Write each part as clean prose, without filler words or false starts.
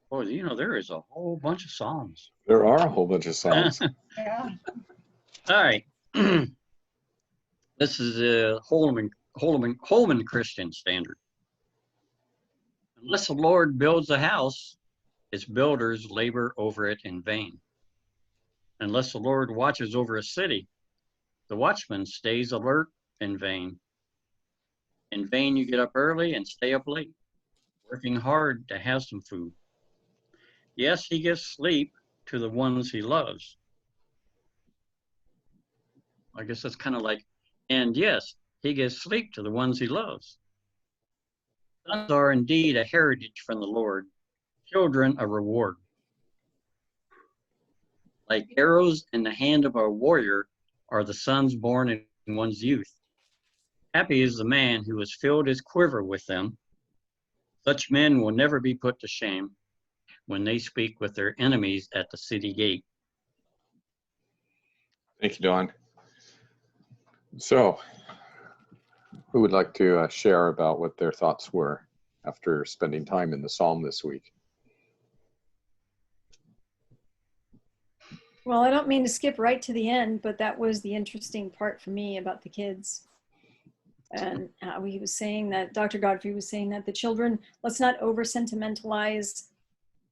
Boy, there is a whole bunch of Psalms. There are a whole bunch of Psalms. Yeah. All right. This is a Holman Christian Standard. Unless the Lord builds a house, its builders labor over it in vain. Unless the Lord watches over a city, the watchman stays alert in vain. In vain you get up early and stay up late, working hard to have some food. Yes, he gives sleep to the ones he loves. I guess that's kind of like, and yes, he gives sleep to the ones he loves. Sons are indeed a heritage from the Lord, children a reward. Like arrows in the hand of a warrior are the sons born in one's youth. Happy is the man who has filled his quiver with them. Such men will never be put to shame when they speak with their enemies at the city gate. Thank you, Don. So, who would like to share about what their thoughts were after spending time in the Psalm this week? Well, I don't mean to skip right to the end, but that was the interesting part for me about the kids. And he was saying that, Dr. Godfrey was saying that the children, let's not over sentimentalize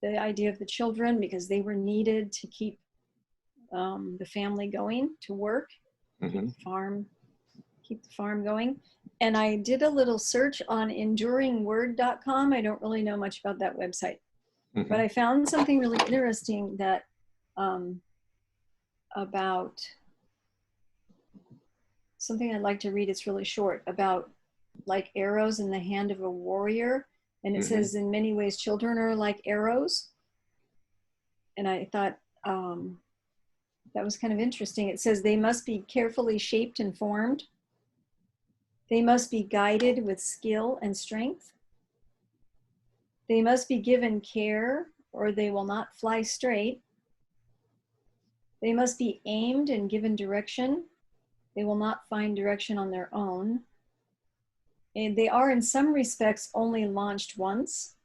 the idea of the children, because they were needed to keep the family going, to work, keep the farm going. And I did a little search on enduringword.com. I don't really know much about that website, but I found something really interesting that about something I'd like to read. It's really short, about like arrows in the hand of a warrior. And it says, in many ways, children are like arrows. And I thought that was kind of interesting. It says they must be carefully shaped and formed. They must be guided with skill and strength. They must be given care, or they will not fly straight. They must be aimed and given direction. They will not find direction on their own. And they are in some respects only launched once.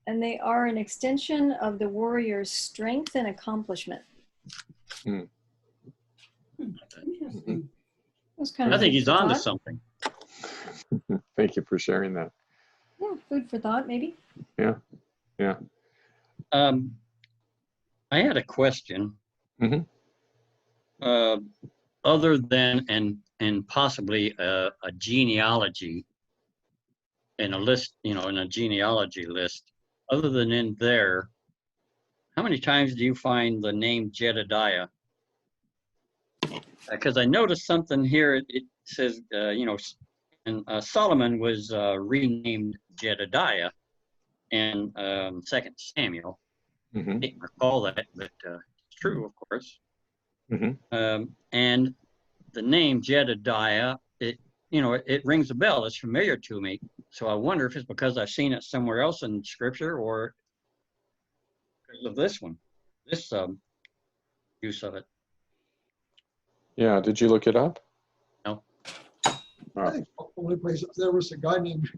And they are an extension of the warrior's strength and accomplishment. I think he's on to something. Thank you for sharing that. Yeah, food for thought, maybe. Yeah. I had a question. Other than and possibly a genealogy in a list, in a genealogy list, other than in there, how many times do you find the name Jedediah? Because I noticed something here. It says, and Solomon was renamed Jedediah in 2 Samuel. I didn't recall that, but it's true, of course. And the name Jedediah, it rings a bell. It's familiar to me. So I wonder if it's because I've seen it somewhere else in Scripture, or because of this use of it. Yeah, did you look it up? No. I think the only place there was a guy named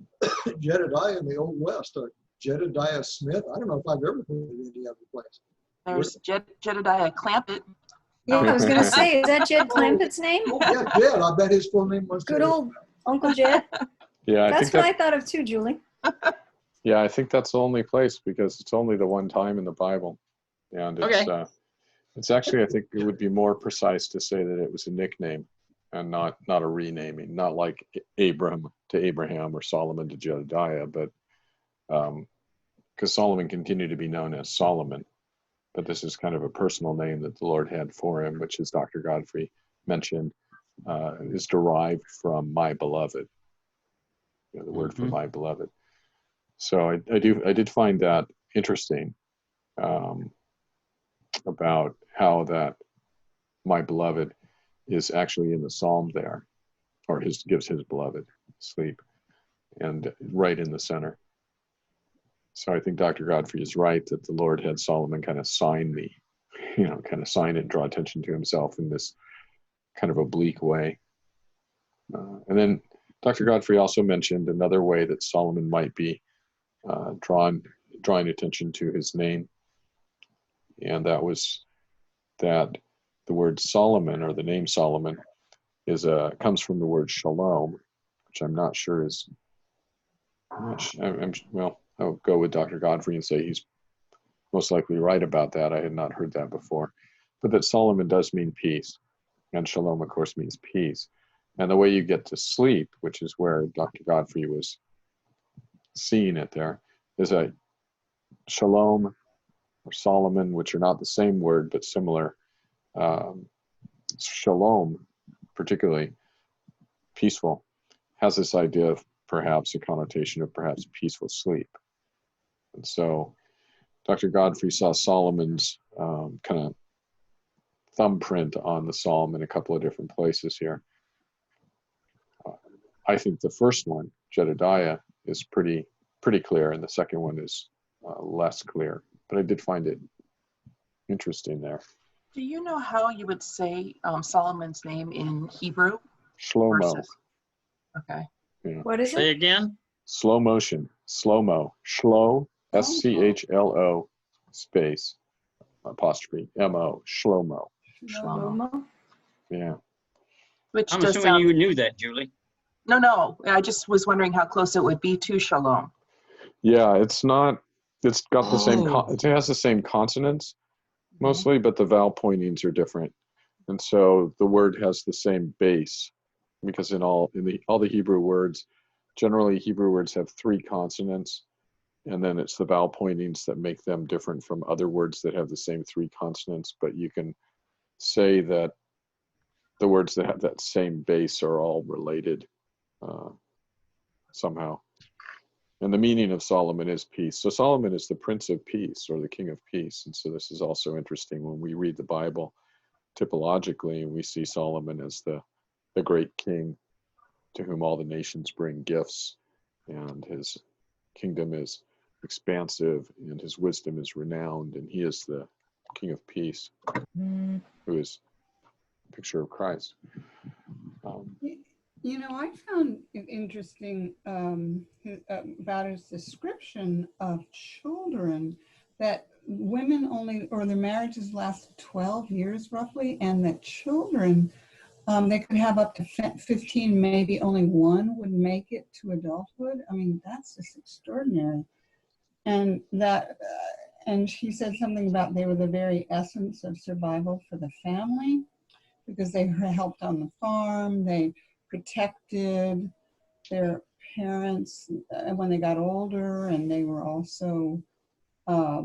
Jedediah in the Old West, Jedediah Smith. I don't know if I've ever heard of any other place. There's Jedediah Clampett. Yeah, I was going to say, is that Jed Clampett's name? Oh, yeah, Jed. I bet his full name was Good old Uncle Jed. Yeah, That's what I thought of too, Julie. Yeah, I think that's the only place, because it's only the one time in the Bible. And it's actually, I think it would be more precise to say that it was a nickname and not a renaming, not like Abram to Abraham or Solomon to Jedediah, but because Solomon continued to be known as Solomon. But this is kind of a personal name that the Lord had for him, which, as Dr. Godfrey mentioned, is derived from my beloved. The word for my beloved. So I did find that interesting, about how that my beloved is actually in the Psalm there, or gives his beloved sleep, and right in the center. So I think Dr. Godfrey is right that the Lord had Solomon kind of sign it and draw attention to himself in this kind of oblique way. And then Dr. Godfrey also mentioned another way that Solomon might be drawn drawing attention to his name. And that was that the word Solomon, or the name Solomon, comes from the word shalom, which I'm not sure is, well, I'll go with Dr. Godfrey and say he's most likely right about that. I had not heard that before. But that Solomon does mean peace. And shalom, of course, means peace. And the way you get to sleep, which is where Dr. Godfrey was seeing it there, is a shalom or Solomon, which are not the same word, but similar. Shalom, particularly peaceful, has this idea of perhaps a connotation of perhaps peaceful sleep. And so Dr. Godfrey saw Solomon's kind of thumbprint on the psalm in a couple of different places here. I think the first one, Jedediah, is pretty clear, and the second one is less clear. But I did find it interesting there. Do you know how you would say Solomon's name in Hebrew? Shlomo. Okay. Yeah. What is Say it? again? Slow motion. Slow-mo. Shlo, S-C-H-L-O, space, apostrophe, M-O, Shlomo. Shlomo. Yeah. Which I'm just assuming you knew that, Julie. No. I just was wondering how close it would be to shalom. Yeah, it's got the same, it has the same consonants mostly, but the vowel pointings are different. And so the word has the same base, because all the Hebrew words, generally Hebrew words have 3 consonants, and then it's the vowel pointings that make them different from other words that have the same 3 consonants. But you can say that the words that have that same base are all related somehow. And the meaning of Solomon is peace. So Solomon is the Prince of Peace, or the King of Peace. And so this is also interesting when we read the Bible typologically, and we see Solomon as the great king to whom all the nations bring gifts, and his kingdom is expansive, and his wisdom is renowned, and he is the King of Peace, who is a picture of Christ. I found it interesting about his description of children, that women only, or their marriages last 12 years roughly, and that children, they could have up to 15, maybe only one would make it to adulthood. I mean, that's just extraordinary. And that, and she said something about they were the very essence of survival for the family, because they helped on the farm, they protected their parents when they got older, and they were also, a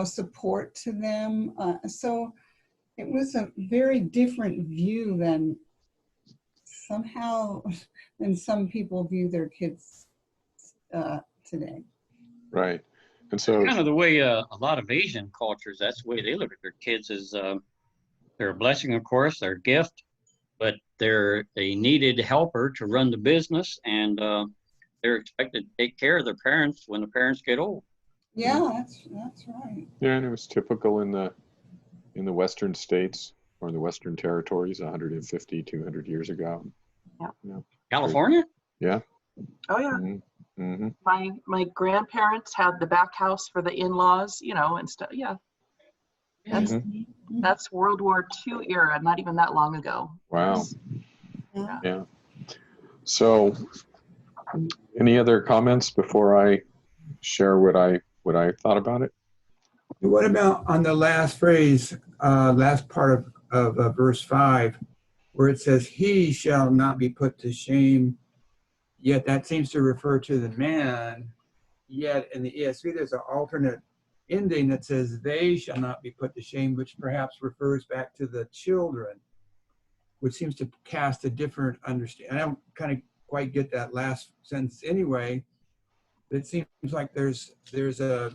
support to them. So it was a very different view than some people view their kids today. Right. And so Kind of the way a lot of Asian cultures, that's the way they look at their kids, is they're a blessing, of course, they're a gift, but they're a needed helper to run the business, and they're expected to take care of their parents when the parents get old. Yeah, that's right. yeah, and it was typical in the Western states, or the Western territories 150, 200 years ago. Yeah. California? Yeah. Oh yeah. Mm-hmm. My grandparents had the back house for the in-laws, and stuff. Yeah. That's World War II era, not even that long ago. Wow. Yeah. So, any other comments before I share what I thought about it? What about on the last phrase, last part of verse 5, where it says, "He shall not be put to shame," yet that seems to refer to the man. Yet in the ESV, there's an alternate ending that says, "They shall not be put to shame," which perhaps refers back to the children, which seems to cast a different understanding. I don't kind of quite get that last sentence anyway, but it seems like there's a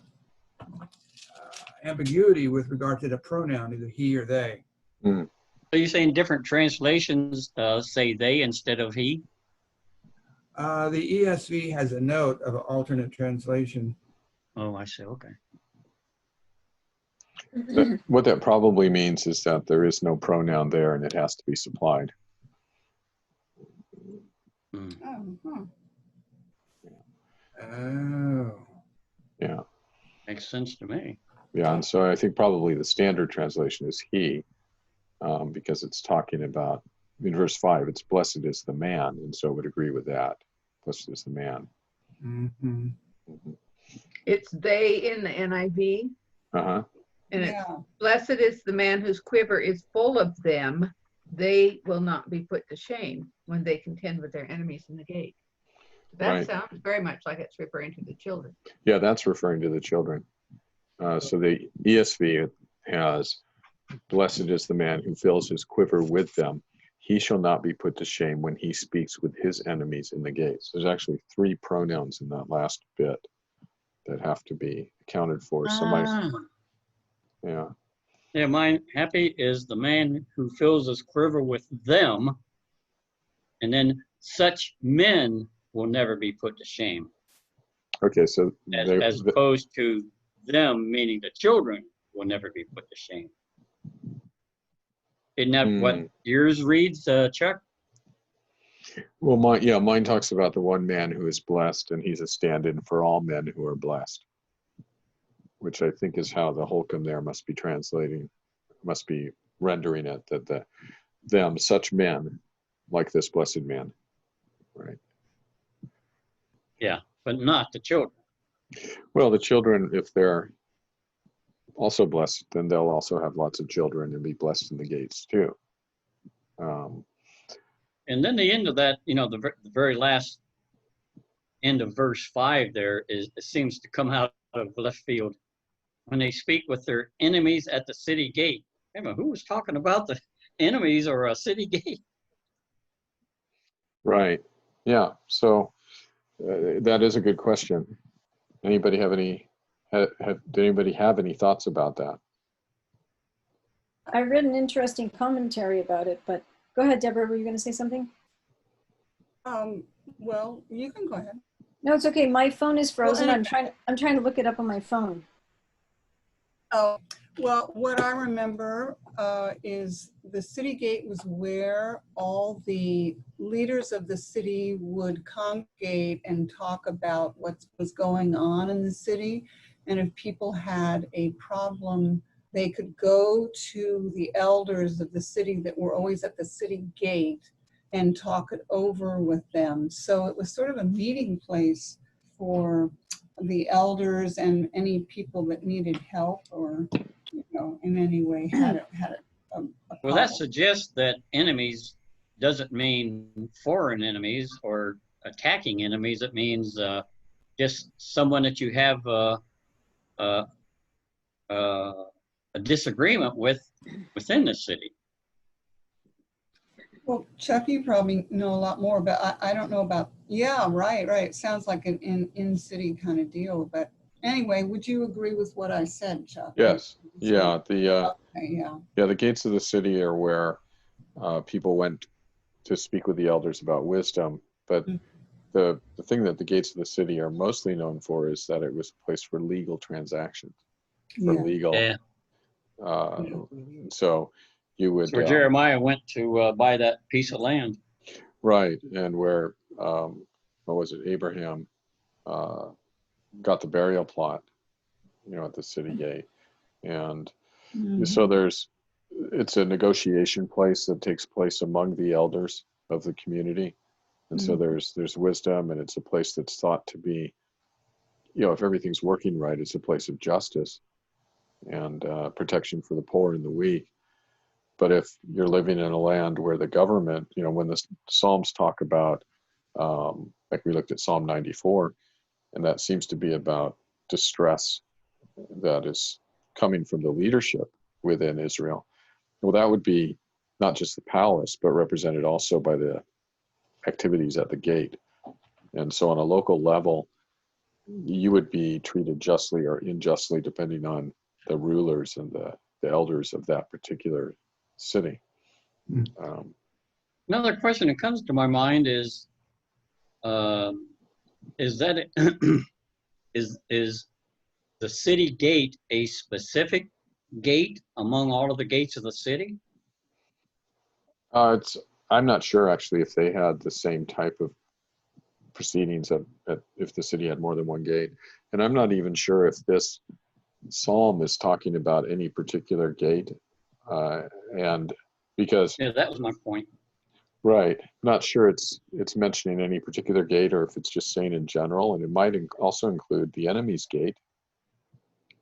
ambiguity with regard to the pronoun, either he or they. So you're saying different translations say they instead of he? The ESV has a note of an alternate translation. Oh, I see. Okay. What that probably means is that there is no pronoun there, and it has to be supplied. Oh. Makes sense to me. Yeah, and so I think probably the standard translation is he, because it's talking about, in verse 5, it's blessed is the man, and so I would agree with that. Blessed is the man. Mm-hmm. It's they in the NIV, Uh-huh. and it's Yeah. blessed is the man whose quiver is full of them. They will not be put to shame when they contend with their enemies in the gate. That Right. sounds very much like it's referring to the children. Yeah, that's referring to the children. So the ESV has, blessed is the man who fills his quiver with them. He shall not be put to shame when he speaks with his enemies in the gates. There's actually 3 pronouns in that last bit that have to be accounted for. So yeah. Yeah, mine, happy is the man who fills his quiver with them, and then such men will never be put to shame, Okay, so as opposed to them, meaning the children will never be put to shame. Isn't that what yours reads, Chuck? well, mine talks about the one man who is blessed, and he's a stand-in for all men who are blessed, which I think is how the Holcomb there must be rendering it, that them, such men, like this blessed man, right? Yeah, but not the children. Well, the children, if they're also blessed, then they'll also have lots of children and be blessed in the gates too. And then the end of that, the very last end of verse 5 there it seems to come out of left field. When they speak with their enemies at the city gate. Wait a minute, who was talking about the enemies or a city gate? Right. Yeah. So that is a good question. Anybody have any? Did anybody have any thoughts about that? I read an interesting commentary about it, but go ahead, Deborah. Were you going to say something? Well, you can go ahead. No, it's okay. My phone is frozen. Well, I'm trying to look it up on my phone. Oh, well, what I remember is the city gate was where all the leaders of the city would congregate and talk about what was going on in the city. And if people had a problem, they could go to the elders of the city that were always at the city gate and talk it over with them. So it was sort of a meeting place for the elders and any people that needed help or, in any way had a Well, that suggests that enemies doesn't mean foreign enemies or attacking enemies. It means just someone that you have a disagreement with within the city. Well, Chuck, you probably know a lot more, but I don't know about, yeah, right. It sounds like an in-city kind of deal, but anyway, would you agree with what I said, Chuck? Yes. Yeah. The gates of the city are where people went to speak with the elders about wisdom, but the thing that the gates of the city are mostly known for is that it was a place for legal transactions, for legal. Yeah. So you would. Where Jeremiah went to buy that piece of land. Right, and where what was it? Abraham got the burial plot, at the city gate, and so it's a negotiation place that takes place among the elders of the community, and so there's wisdom, and it's a place that's thought to be, if everything's working right, it's a place of justice and protection for the poor and the weak. But if you're living in a land where the government, when the Psalms talk about, like we looked at Psalm 94, and that seems to be about distress that is coming from the leadership within Israel. Well, that would be not just the palace, but represented also by the activities at the gate. And so on a local level, you would be treated justly or unjustly depending on the rulers and the elders of that particular city. Another question that comes to my mind is that is the city gate a specific gate among all of the gates of the city? I'm not sure actually if they had the same type of proceedings if the city had more than one gate, and I'm not even sure if this psalm is talking about any particular gate, and because Yeah, that was my point. right, not sure it's mentioning any particular gate or if it's just saying in general, and it might also include the enemy's gate,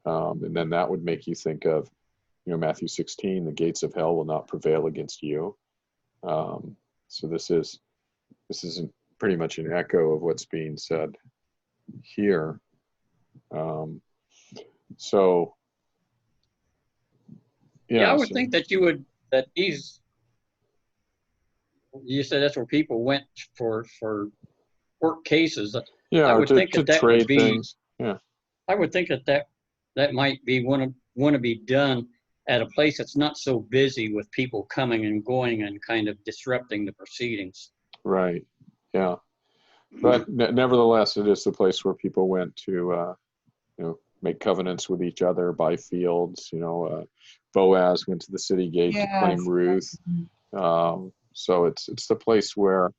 and then that would make you think of, Matthew 16, the gates of hell will not prevail against you. So this is pretty much an echo of what's being said here. So Yeah, I would so, think that you said that's where people went for court cases. yeah, I or would think to that would trade be, things. Yeah. I would think that might be want to be done at a place that's not so busy with people coming and going and kind of disrupting the proceedings. Right. Yeah. But nevertheless, it is the place where people went to, make covenants with each other, buy fields. Boaz went to the city gate to claim Yes. Ruth. So it's the place where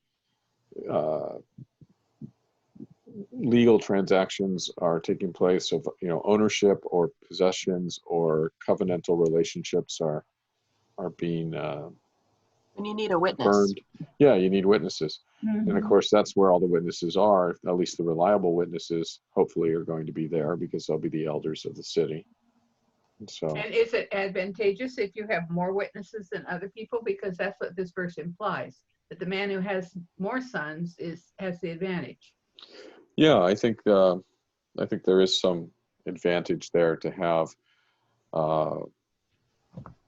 legal transactions are taking place of ownership or possessions or covenantal relationships are being And you need a witness. burned. Yeah, you need witnesses. Mhm. And of course, that's where all the witnesses are. At least the reliable witnesses, hopefully, are going to be there because they'll be the elders of the city. And so, And is it advantageous if you have more witnesses than other people? Because that's what this verse implies, that the man who has more sons has the advantage. yeah, I think there is some advantage there to have.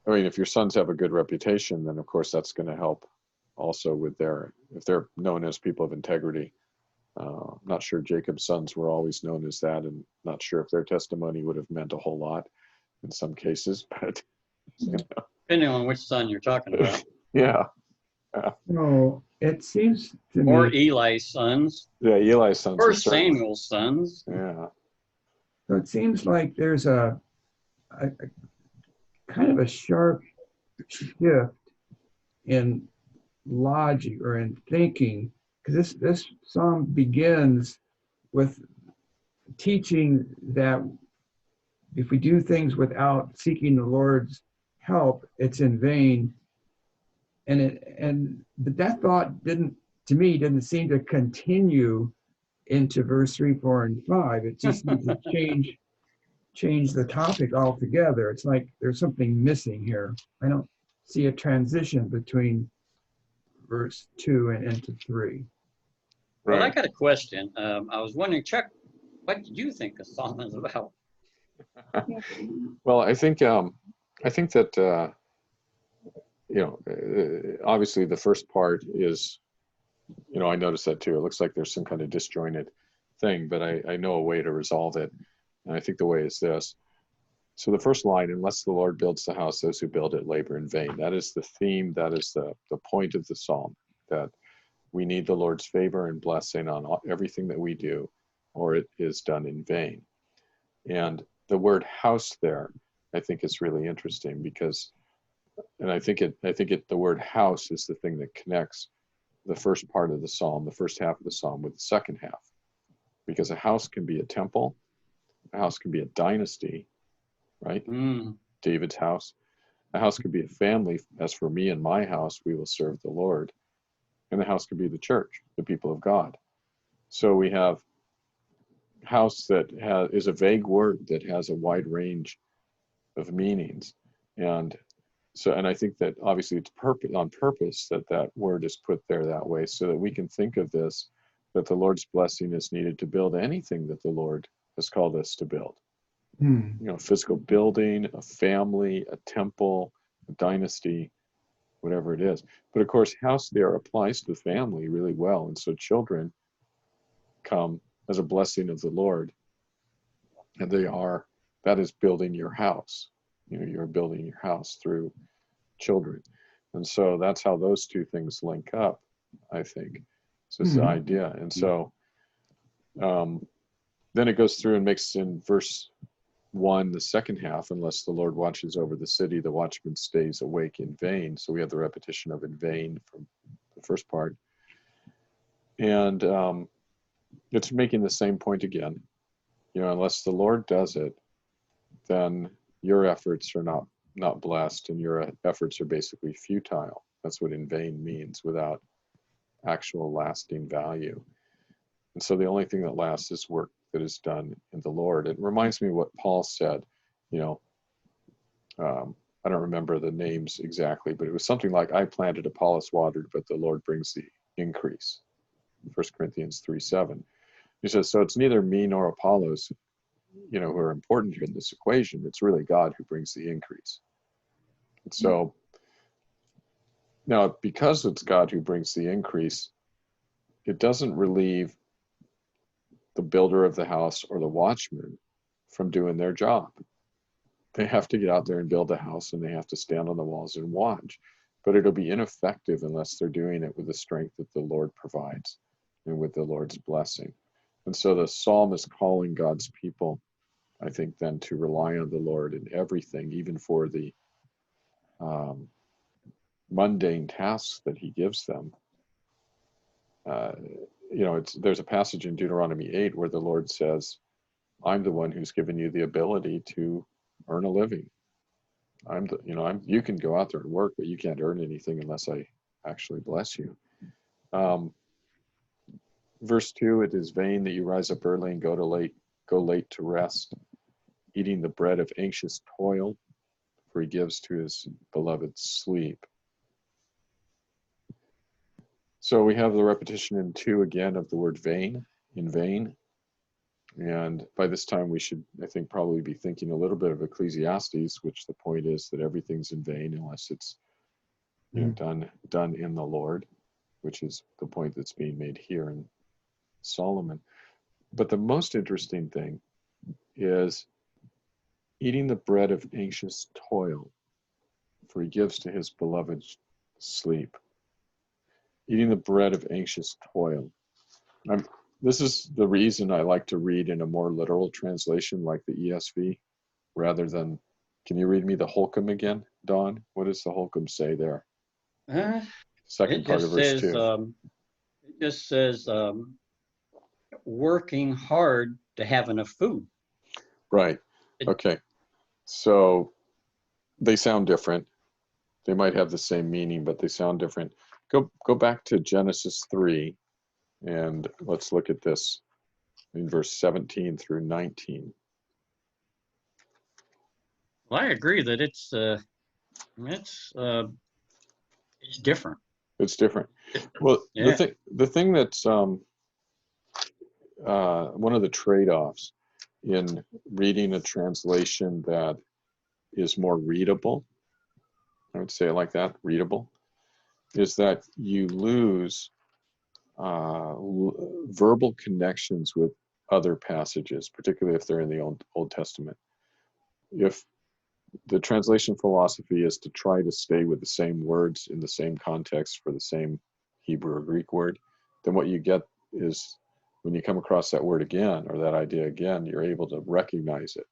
If your sons have a good reputation, then of course that's going to help also with if they're known as people of integrity. I'm not sure Jacob's sons were always known as that, and not sure if their testimony would have meant a whole lot in some cases, but Depending on which son you're talking about. yeah. No, it seems to Or me, Eli's sons. Yeah, Eli's sons. Or are certainly- Samuel's sons. Yeah. so it seems like there's a kind of a sharp shift in logic or in thinking, because this psalm begins with teaching that if we do things without seeking the Lord's help, it's in vain. But that thought didn't seem to continue into verse 3, 4, and 5. It just seems to change the topic altogether. It's like there's something missing here. I don't see a transition between verse 2 and into 3. Well, I Right. got a question. I was wondering, Chuck, what did you think the psalm is about? Well, I think that obviously the first part is, I noticed that too. It looks like there's some kind of disjointed thing, but I know a way to resolve it. And I think the way is this. So the first line, unless the Lord builds the house, those who build it labor in vain. That is the theme. That is the point of the psalm, that we need the Lord's favor and blessing on everything that we do, or it is done in vain. And the word house there, I think, is really interesting because, and I think the word house is the thing that connects the first part of the psalm, the first half of the psalm, with the second half. Because a house can be a temple, a house can be a dynasty, right? David's house. A house could be a family. As for me and my house, we will serve the Lord. And the house could be the church, the people of God. So we have house that is a vague word that has a wide range of meanings. And I think that obviously it's on purpose that word is put there that way, so that we can think of this, that the Lord's blessing is needed to build anything that the Lord has called us to build. Physical building, a family, a temple, a dynasty, whatever it is. But of course, house there applies to family really well. And so children come as a blessing of the Lord. And that is building your house. You're building your house through children. And so that's how those two things link up, I think. So it's the idea. And so then it goes through and makes in verse 1, the second half, unless the Lord watches over the city, the watchman stays awake in vain. So we have the repetition of in vain from the first part. And it's making the same point again. Unless the Lord does it, then your efforts are not blessed, and your efforts are basically futile. That's what in vain means, without actual lasting value. And so the only thing that lasts is work that is done in the Lord. It reminds me what Paul said, I don't remember the names exactly, but it was something like, I planted, Apollos watered, but the Lord brings the increase. 1 Corinthians 3:7. He says, so it's neither me nor Apollos, who are important here in this equation. It's really God who brings the increase. And so now, because it's God who brings the increase, it doesn't relieve the builder of the house or the watchman from doing their job. They have to get out there and build a house, and they have to stand on the walls and watch. But it'll be ineffective unless they're doing it with the strength that the Lord provides and with the Lord's blessing. And so the psalm is calling God's people, I think, then to rely on the Lord in everything, even for the mundane tasks that he gives them. There's a passage in Deuteronomy 8 where the Lord says, I'm the one who's given you the ability to earn a living. You can go out there and work, but you can't earn anything unless I actually bless you. Verse 2, it is vain that you rise up early and go late to rest, eating the bread of anxious toil, for he gives to his beloved sleep. So we have the repetition in 2 again of the word vain, in vain. And by this time we should, I think, probably be thinking a little bit of Ecclesiastes, which the point is that everything's in vain unless it's done in the Lord, which is the point that's being made here in Solomon. But the most interesting thing is eating the bread of anxious toil, for he gives to his beloved sleep. Eating the bread of anxious toil. This is the reason I like to read in a more literal translation like the ESV, rather than, can you read me the Holcomb again, Don? What does the Holcomb say there? Second part of verse 2. It just says, working hard to have enough food. Right. Okay. So they sound different. They might have the same meaning, but they sound different. Go back to Genesis 3, and let's look at this in verse 17 through 19. Well, I agree that it's different. It's different. Well, Yeah. the thing that's one of the trade-offs in reading a translation that is more readable, I would say it like that, readable, is that you lose verbal connections with other passages, particularly if they're in the Old Testament. If the translation philosophy is to try to stay with the same words in the same context for the same Hebrew or Greek word, then what you get is when you come across that word again or that idea again, you're able to recognize it.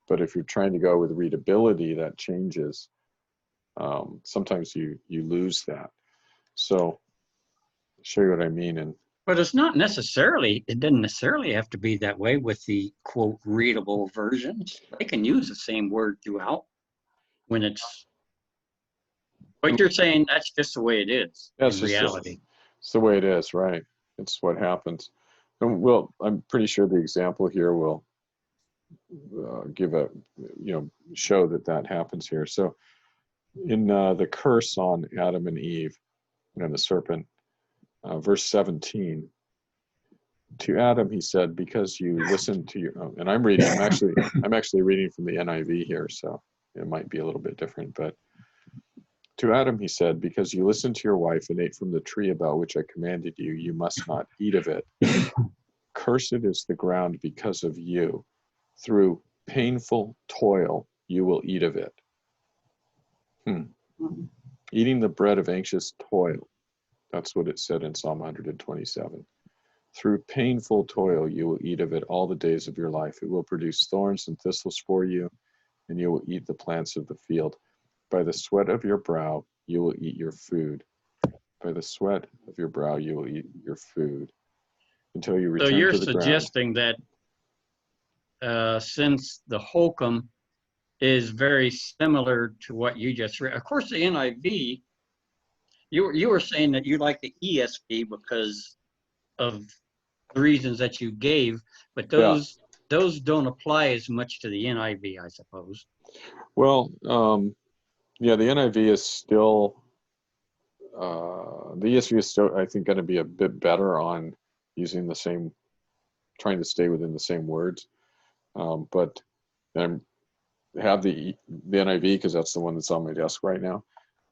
But if you're trying to go with readability, that changes. Sometimes you lose that. So I'll show you what I mean. But it doesn't necessarily have to be that way with the quote readable versions. They can use the same word throughout when it's, but you're saying that's just the way it is in reality. It's the way it is, right? It's what happens. And I'm pretty sure the example here will show that happens here. So in the curse on Adam and Eve and the serpent, verse 17, to Adam he said, because you listened to your, and I'm actually reading from the NIV here, so it might be a little bit different, but to Adam he said, because you listened to your wife and ate from the tree about which I commanded you, you must not eat of it. Cursed is the ground because of you. Through painful toil you will eat of it. Eating the bread of anxious toil. That's what it said in Psalm 127. Through painful toil you will eat of it all the days of your life. It will produce thorns and thistles for you, and you will eat the plants of the field. By the sweat of your brow you will eat your food. By the sweat of your brow you will eat your food until you return to the ground. So you're suggesting that since the hokum is very similar to what you just read. Of course, the NIV, you were saying that you like the ESV because of the reasons that you gave, but those don't apply as much to the NIV, I suppose. Well, yeah, the NIV is still, the ESV is still, I think, going to be a bit better on using the same, trying to stay within the same words. But I have the NIV because that's the one that's on my desk right now.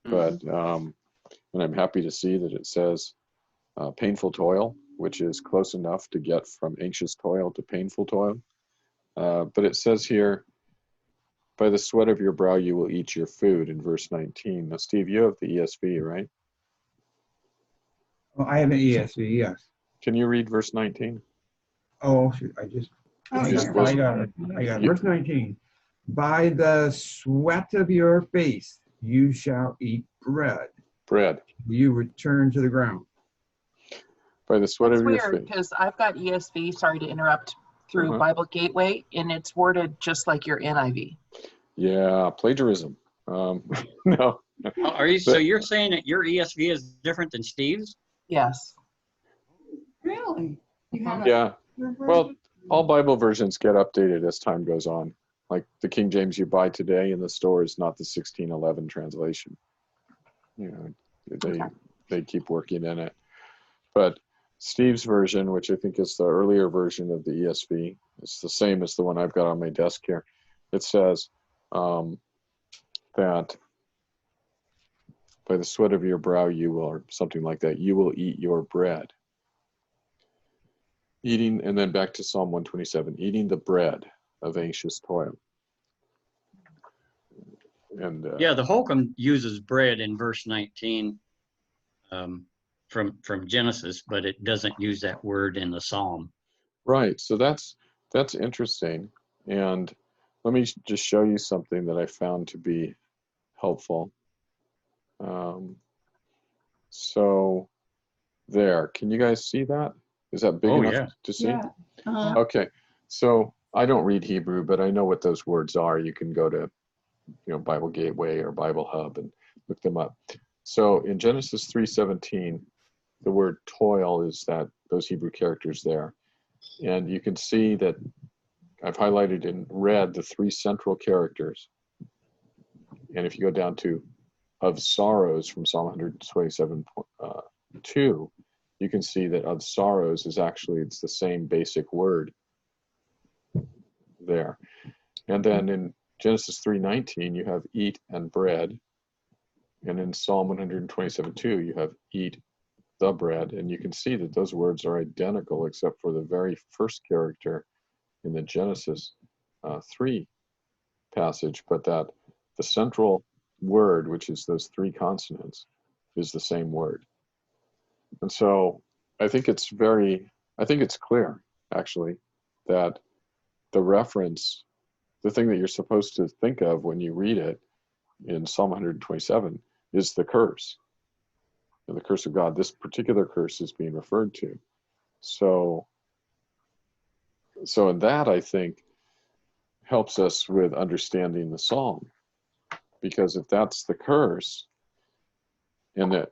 But and I'm happy to see that it says painful toil, which is close enough to get from anxious toil to painful toil. But it says here, by the sweat of your brow you will eat your food, in verse 19. Now, Steve, you have the ESV, right? Oh, I have an ESV, yes. Can you read verse 19? Oh, shoot, I got it. Verse 19. By the sweat of your face you shall eat bread. Bread. You return to the ground. By the sweat That's of your weird face. because I've got ESV, sorry to interrupt, through Bible Gateway, and it's worded just like your NIV. Yeah, plagiarism. No. Are you? So you're saying that your ESV is different than Steve's? Yes. Really? You have Yeah. a Well, all Bible versions get updated as time goes on. Like the King James you buy today in the store is not the 1611 translation. You know, they keep working in it. But Steve's version, which I think is the earlier version of the ESV, it's the same as the one I've got on my desk here. It says that by the sweat of your brow you will, or something like that, you will eat your bread. Eating, and then back to Psalm 127, eating the bread of anxious toil. And Yeah, the hokum uses bread in verse 19 from Genesis, but it doesn't use that word in the Psalm. right, so that's interesting. And let me just show you something that I found to be helpful. So there, can you guys see that? Is that big enough to see? Yeah. Okay, so I don't read Hebrew, but I know what those words are. You can go to, Bible Gateway or Bible Hub and look them up. So in Genesis 3:17, the word toil is those Hebrew characters there. And you can see that I've highlighted in red the three central characters. And if you go down to of sorrows from Psalm 127:2, you can see that of sorrows is actually, it's the same basic word there. And then in Genesis 3:19, you have eat and bread. And in Psalm 127:2, you have eat the bread. And you can see that those words are identical except for the very first character in the Genesis 3 passage, but that the central word, which is those three consonants, is the same word. And so I think it's clear, actually, that the reference, the thing that you're supposed to think of when you read it in Psalm 127 is the curse. And the curse of God. This particular curse is being referred to. So in that, I think, helps us with understanding the psalm. Because if that's the curse, and that,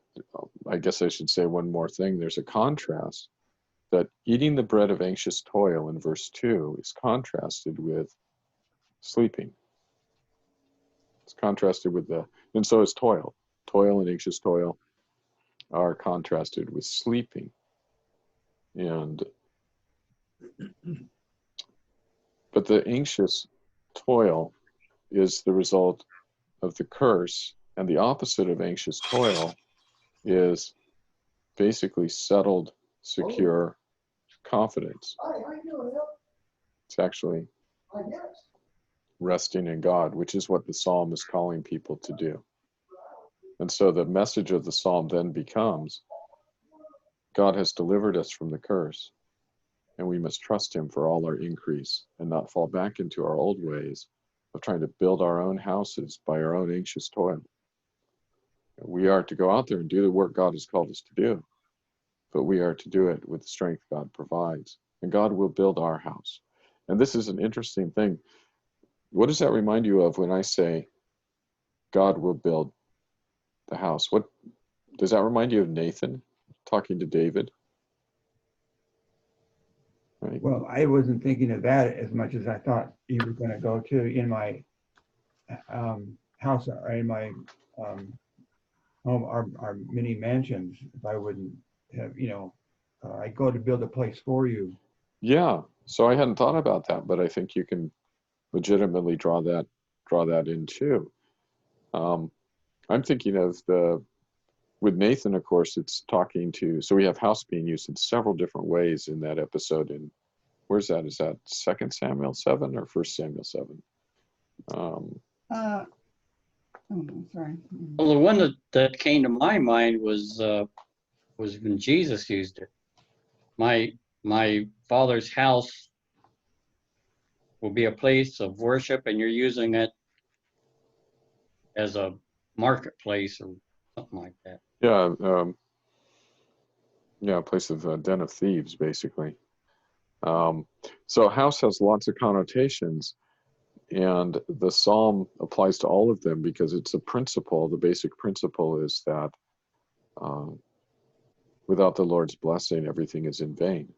I guess I should say one more thing, there's a contrast that eating the bread of anxious toil in verse 2 is contrasted with sleeping. It's contrasted with and so is toil. Toil and anxious toil are contrasted with sleeping. But the anxious toil is the result of the curse, and the opposite of anxious toil is basically settled, secure confidence. It's actually resting in God, which is what the psalm is calling people to do. And so the message of the psalm then becomes, God has delivered us from the curse, and we must trust him for all our increase and not fall back into our old ways of trying to build our own houses by our own anxious toil. We are to go out there and do the work God has called us to do, but we are to do it with the strength God provides. And God will build our house. And this is an interesting thing. What does that remind you of when I say God will build the house? What does that remind you of? Nathan talking to David? Right. Well, I wasn't thinking of that as much as I thought you were going to go to in my house or in my home, our mini mansions. If I wouldn't have, I go to build a place for you. Yeah. So I hadn't thought about that, but I think you can legitimately draw that in too. I'm thinking of with Nathan, of course, it's talking to, so we have house being used in several different ways in that episode. And where's that? Is that 2 Samuel 7 or 1 Samuel 7? Oh, no, sorry. Well, the one that came to my mind was when Jesus used it. My Father's house will be a place of worship, and you're using it as a marketplace or something like that. Yeah, a place of den of thieves, basically. So house has lots of connotations, and the psalm applies to all of them because it's a principle. The basic principle is that without the Lord's blessing, everything is in vain.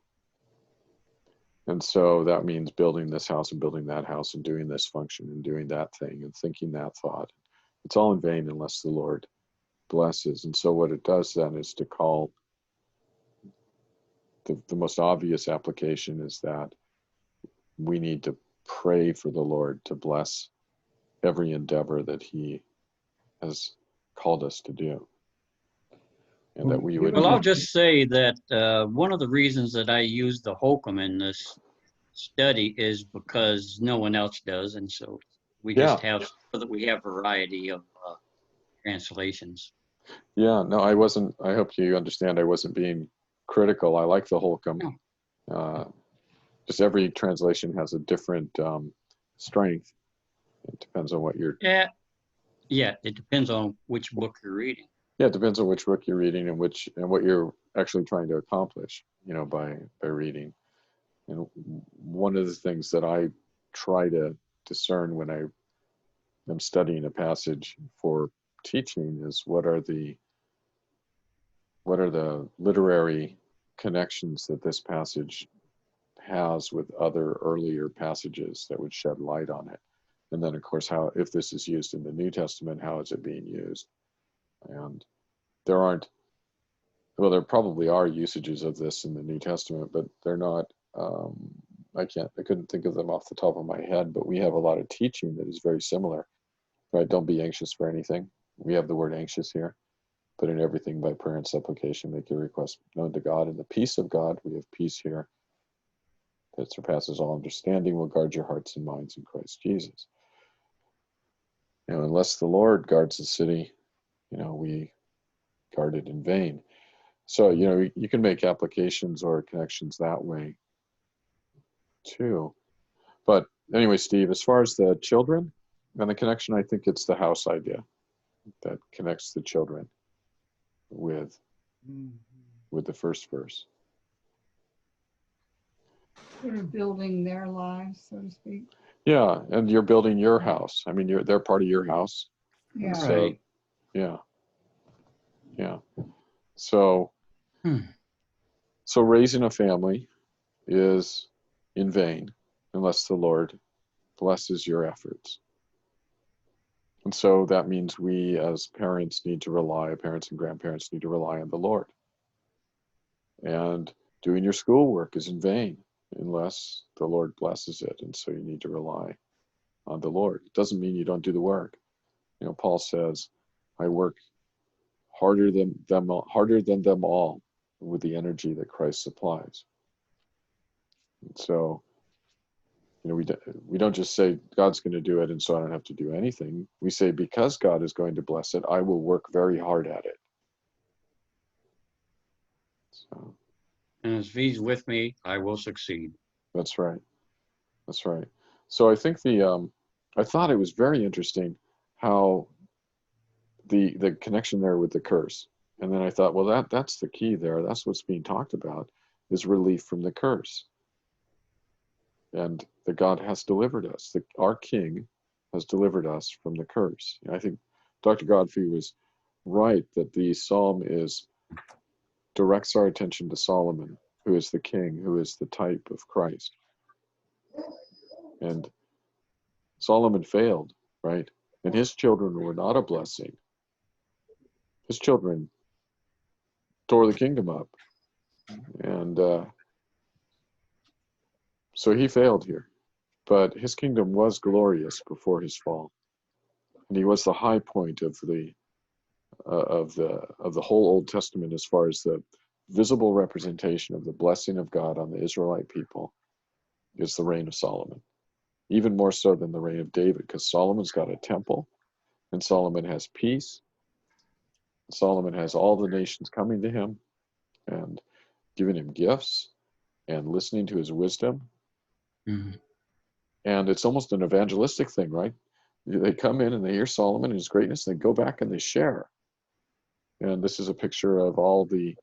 And so that means building this house and building that house and doing this function and doing that thing and thinking that thought. It's all in vain unless the Lord blesses. And so what it does then is to call the most obvious application is that we need to pray for the Lord to bless every endeavor that he has called us to do. And that we would. Well, I'll just say that one of the reasons that I use the hokum in this study is because no one else does, and so we just have so that we have variety of translations. Yeah, no, I wasn't. I hope you understand. I wasn't being critical. I like the hokum. No. Just every translation has a different strength. It depends on what you're. Yeah, it depends on which book you're reading. Yeah, it depends on which book you're reading and what you're actually trying to accomplish, by reading. And one of the things that I try to discern when I am studying a passage for teaching is what are the literary connections that this passage has with other earlier passages that would shed light on it. And then, of course, how, if this is used in the New Testament, how is it being used? And there probably are usages of this in the New Testament, but they're not, I couldn't think of them off the top of my head, but we have a lot of teaching that is very similar, right? Don't be anxious for anything. We have the word anxious here, but in everything by prayer and supplication, make your request known to God. In the peace of God, we have peace here that surpasses all understanding, will guard your hearts and minds in Christ Jesus. Unless the Lord guards the city, we guard it in vain. So, you can make applications or connections that way too. But anyway, Steve, as far as the children and the connection, I think it's the house idea that connects the children with the first verse. Sort of building their lives, so to speak. Yeah, and you're building your house. I mean, they're part of your house. Yeah. So, right. Yeah. So, so raising a family is in vain unless the Lord blesses your efforts. And so that means we as parents and grandparents need to rely on the Lord. And doing your schoolwork is in vain unless the Lord blesses it. And so you need to rely on the Lord. It doesn't mean you don't do the work. Paul says, I work harder than them all with the energy that Christ supplies. And so, we don't just say God's going to do it and so I don't have to do anything. We say because God is going to bless it, I will work very hard at it. So, And as He's with me, I will succeed. That's right. So I think I thought it was very interesting how the connection there with the curse. And then I thought, well, that's the key there. That's what's being talked about, is relief from the curse. and that God has delivered us. Our King has delivered us from the curse. And I think Dr. Godfrey was right that the psalm directs our attention to Solomon, who is the king, who is the type of Christ. And Solomon failed, right? And his children were not a blessing. His children tore the kingdom up. And so he failed here. But his kingdom was glorious before his fall. And he was the high point of the whole Old Testament as far as the visible representation of the blessing of God on the Israelite people is the reign of Solomon. Even more so than the reign of David, because Solomon's got a temple, and Solomon has peace. Solomon has all the nations coming to him and giving him gifts and listening to his wisdom. Mm-hmm. And it's almost an evangelistic thing, right? They come in and they hear Solomon and his greatness, and they go back and they share. And this is a picture of all the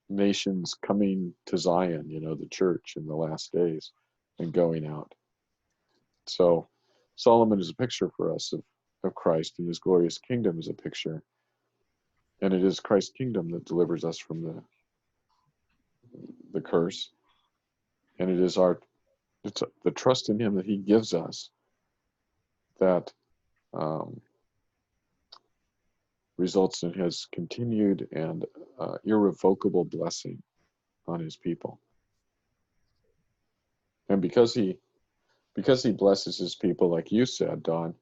nations coming to Zion, the church in the last days, and going out. So Solomon is a picture for us of Christ, and his glorious kingdom is a picture. And it is Christ's kingdom that delivers us from the curse. And it is it's the trust in him that he gives us that results in his continued and irrevocable blessing on his people. And because he blesses his people, like you said, Don,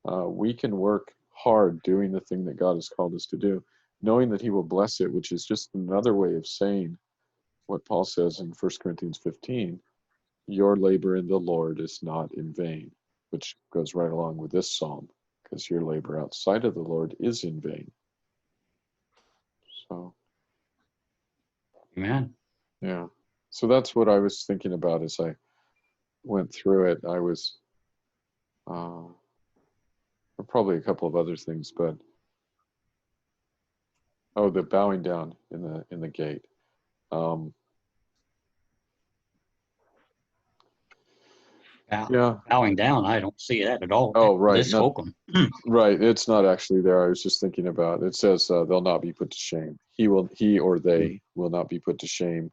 we can work hard doing the thing that God has called us to do, knowing that he will bless it, which is just another way of saying what Paul says in 1 Corinthians 15, your labor in the Lord is not in vain, which goes right along with this psalm, because your labor outside of the Lord is in vain. So, Amen. yeah. So that's what I was thinking about as I went through it. I was probably a couple of other things, but the bowing down in the gate. Yeah. Bowing down, I don't see that at all. Oh, right. This hokum. Right. It's not actually there. I was just thinking about it. Says they'll not be put to shame. He or they will not be put to shame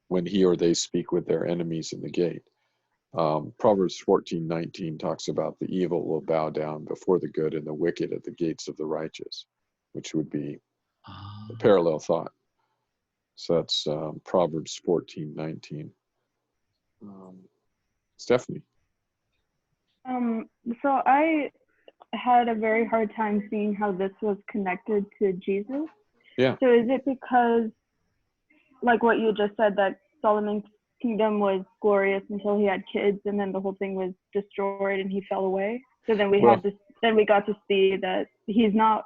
when he or they speak with their enemies in the gate. Proverbs 14:19 talks about the evil will bow down before the good and the wicked at the gates of the righteous, which would be a parallel thought. So that's Proverbs 14:19. Stephanie. So I had a very hard time seeing how this was connected to Jesus. Yeah. So is it because, like what you just said, that Solomon's kingdom was glorious until he had kids, and then the whole thing was destroyed and he fell away? So then we got to see that he's not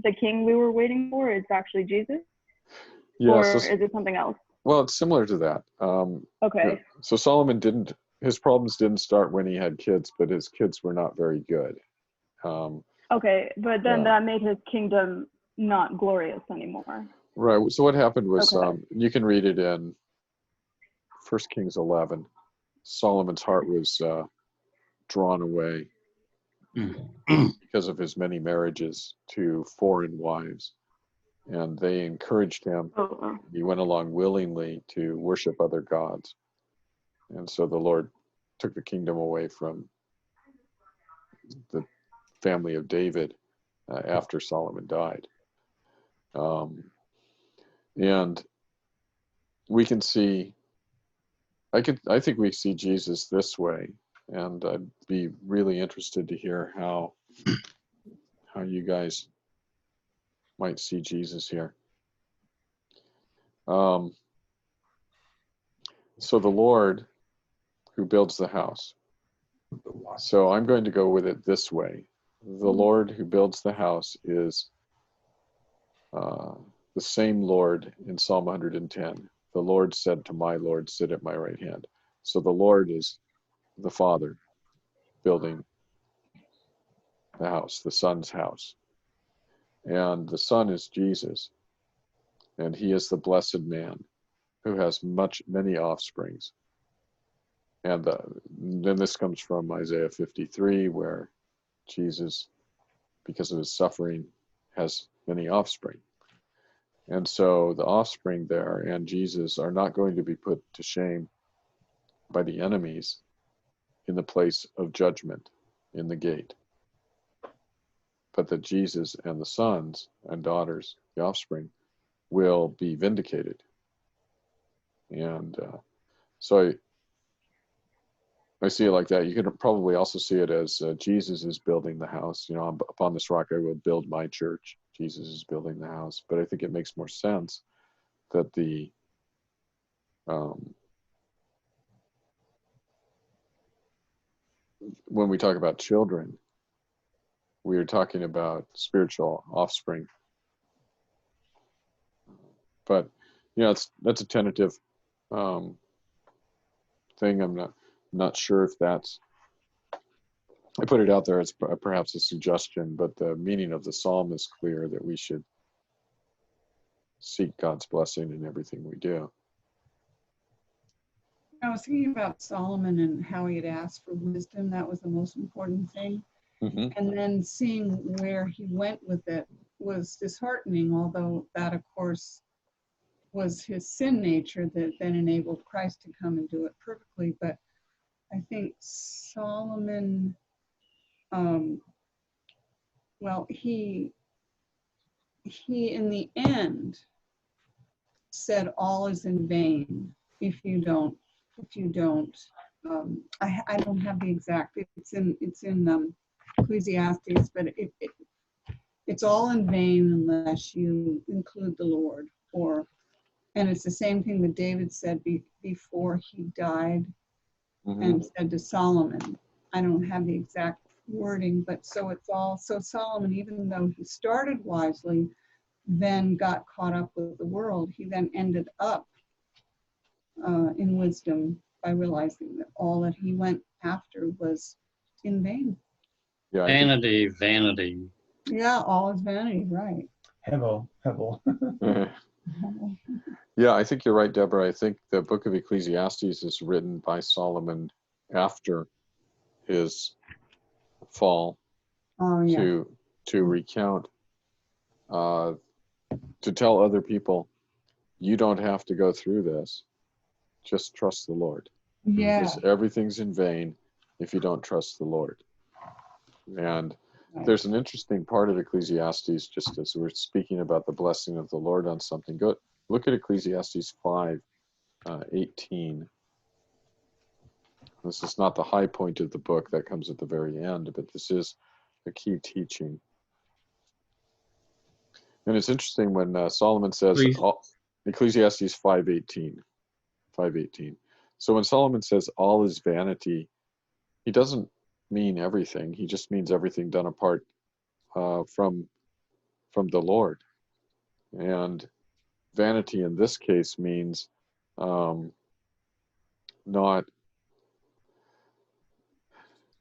the king we were waiting for. It's actually Jesus. Yeah. Or is it something else? Well, it's similar to that. Okay. So Solomon his problems didn't start when he had kids, but his kids were not very good. Okay, but then that made his kingdom not glorious anymore. Right. So what happened was, you can read it in 1 Kings 11. Solomon's heart was drawn away because of his many marriages to foreign wives. And they encouraged him. He went along willingly to worship other gods. And so the Lord took the kingdom away from the family of David after Solomon died. And we can see, I think we see Jesus this way. And I'd be really interested to hear how you guys might see Jesus here. So the Lord who builds the house. So I'm going to go with it this way. The Lord who builds the house is the same Lord in Psalm 110. The Lord said to my Lord, sit at my right hand. So the Lord is the Father building the house, the Son's house. And the Son is Jesus. And he is the blessed man who has many offsprings. And then this comes from Isaiah 53, where Jesus, because of his suffering, has many offspring. And so the offspring there and Jesus are not going to be put to shame by the enemies in the place of judgment in the gate. But that Jesus and the sons and daughters, the offspring, will be vindicated. And so I see it like that. You could probably also see it as Jesus is building the house. You know, upon this rock I will build my church. Jesus is building the house. But I think it makes more sense that when we talk about children, we are talking about spiritual offspring. But you know, that's a tentative thing. I'm not sure if that's. I put it out there as perhaps a suggestion, but the meaning of the psalm is clear, that we should seek God's blessing in everything we do. I was thinking about Solomon and how he had asked for wisdom. That was the most important thing. Mm-hmm. And then seeing where he went with it was disheartening, although that, of course, was his sin nature that then enabled Christ to come and do it perfectly. But I think Solomon, well, he in the end said all is in vain if you don't. I don't have the exact. It's in Ecclesiastes, but it's all in vain unless you include the Lord. And it's the same thing that David said before he died, Mm-hmm. and said to Solomon. I don't have the exact wording, but so Solomon, even though he started wisely, then got caught up with the world. He then ended up in wisdom by realizing that all that he went after was in vain. Yeah, Vanity. Yeah, all is vanity, right. Hevel. Yeah, I think you're right, Deborah. I think the book of Ecclesiastes is written by Solomon after his fall, to recount, to tell other people, you don't have to go through this. Just trust the Lord. Yeah. Because everything's in vain if you don't trust the Lord. And there's an interesting part of Ecclesiastes, just as we're speaking about the blessing of the Lord on something. Go look at Ecclesiastes 5:18. This is not the high point of the book, that comes at the very end, but this is a key teaching. And it's interesting when Solomon says, Ecclesiastes 5:18. So when Solomon says all is vanity, he doesn't mean everything. He just means everything done apart from the Lord. And vanity in this case means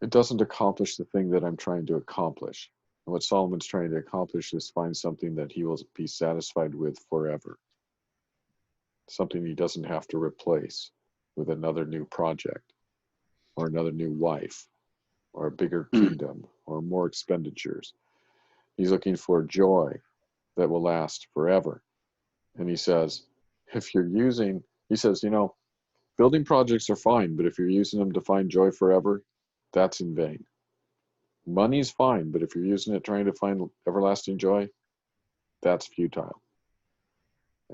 it doesn't accomplish the thing that I'm trying to accomplish. And what Solomon's trying to accomplish is find something that he will be satisfied with forever. Something he doesn't have to replace with another new project, or another new wife, or a bigger kingdom, or more expenditures. He's looking for joy that will last forever. And he says, building projects are fine, but if you're using them to find joy forever, that's in vain. Money's fine, but if you're using it trying to find everlasting joy, that's futile.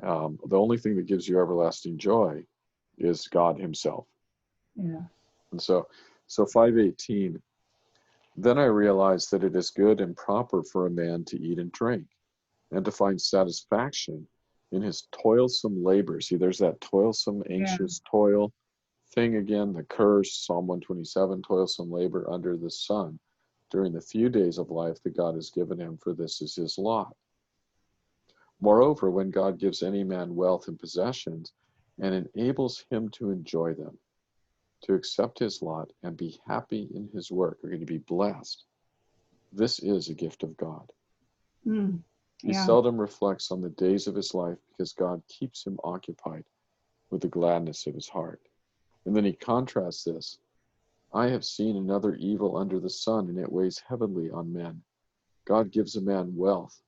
The only thing that gives you everlasting joy is God himself. Yeah. And so 5:18, then I realized that it is good and proper for a man to eat and drink, and to find satisfaction in his toilsome labor. See, there's that toilsome, anxious toil thing again, the curse, Psalm 127, toilsome labor under the sun during the few days of life that God has given him, for this is his lot. Moreover, when God gives any man wealth and possessions and enables him to enjoy them, to accept his lot and be happy in his work, are going to be blessed, this is a gift of God. He seldom reflects on the days of his life, because God keeps him occupied with the gladness of his heart. And then he contrasts this. I have seen another evil under the sun, and it weighs heavily on men. God gives a man wealth,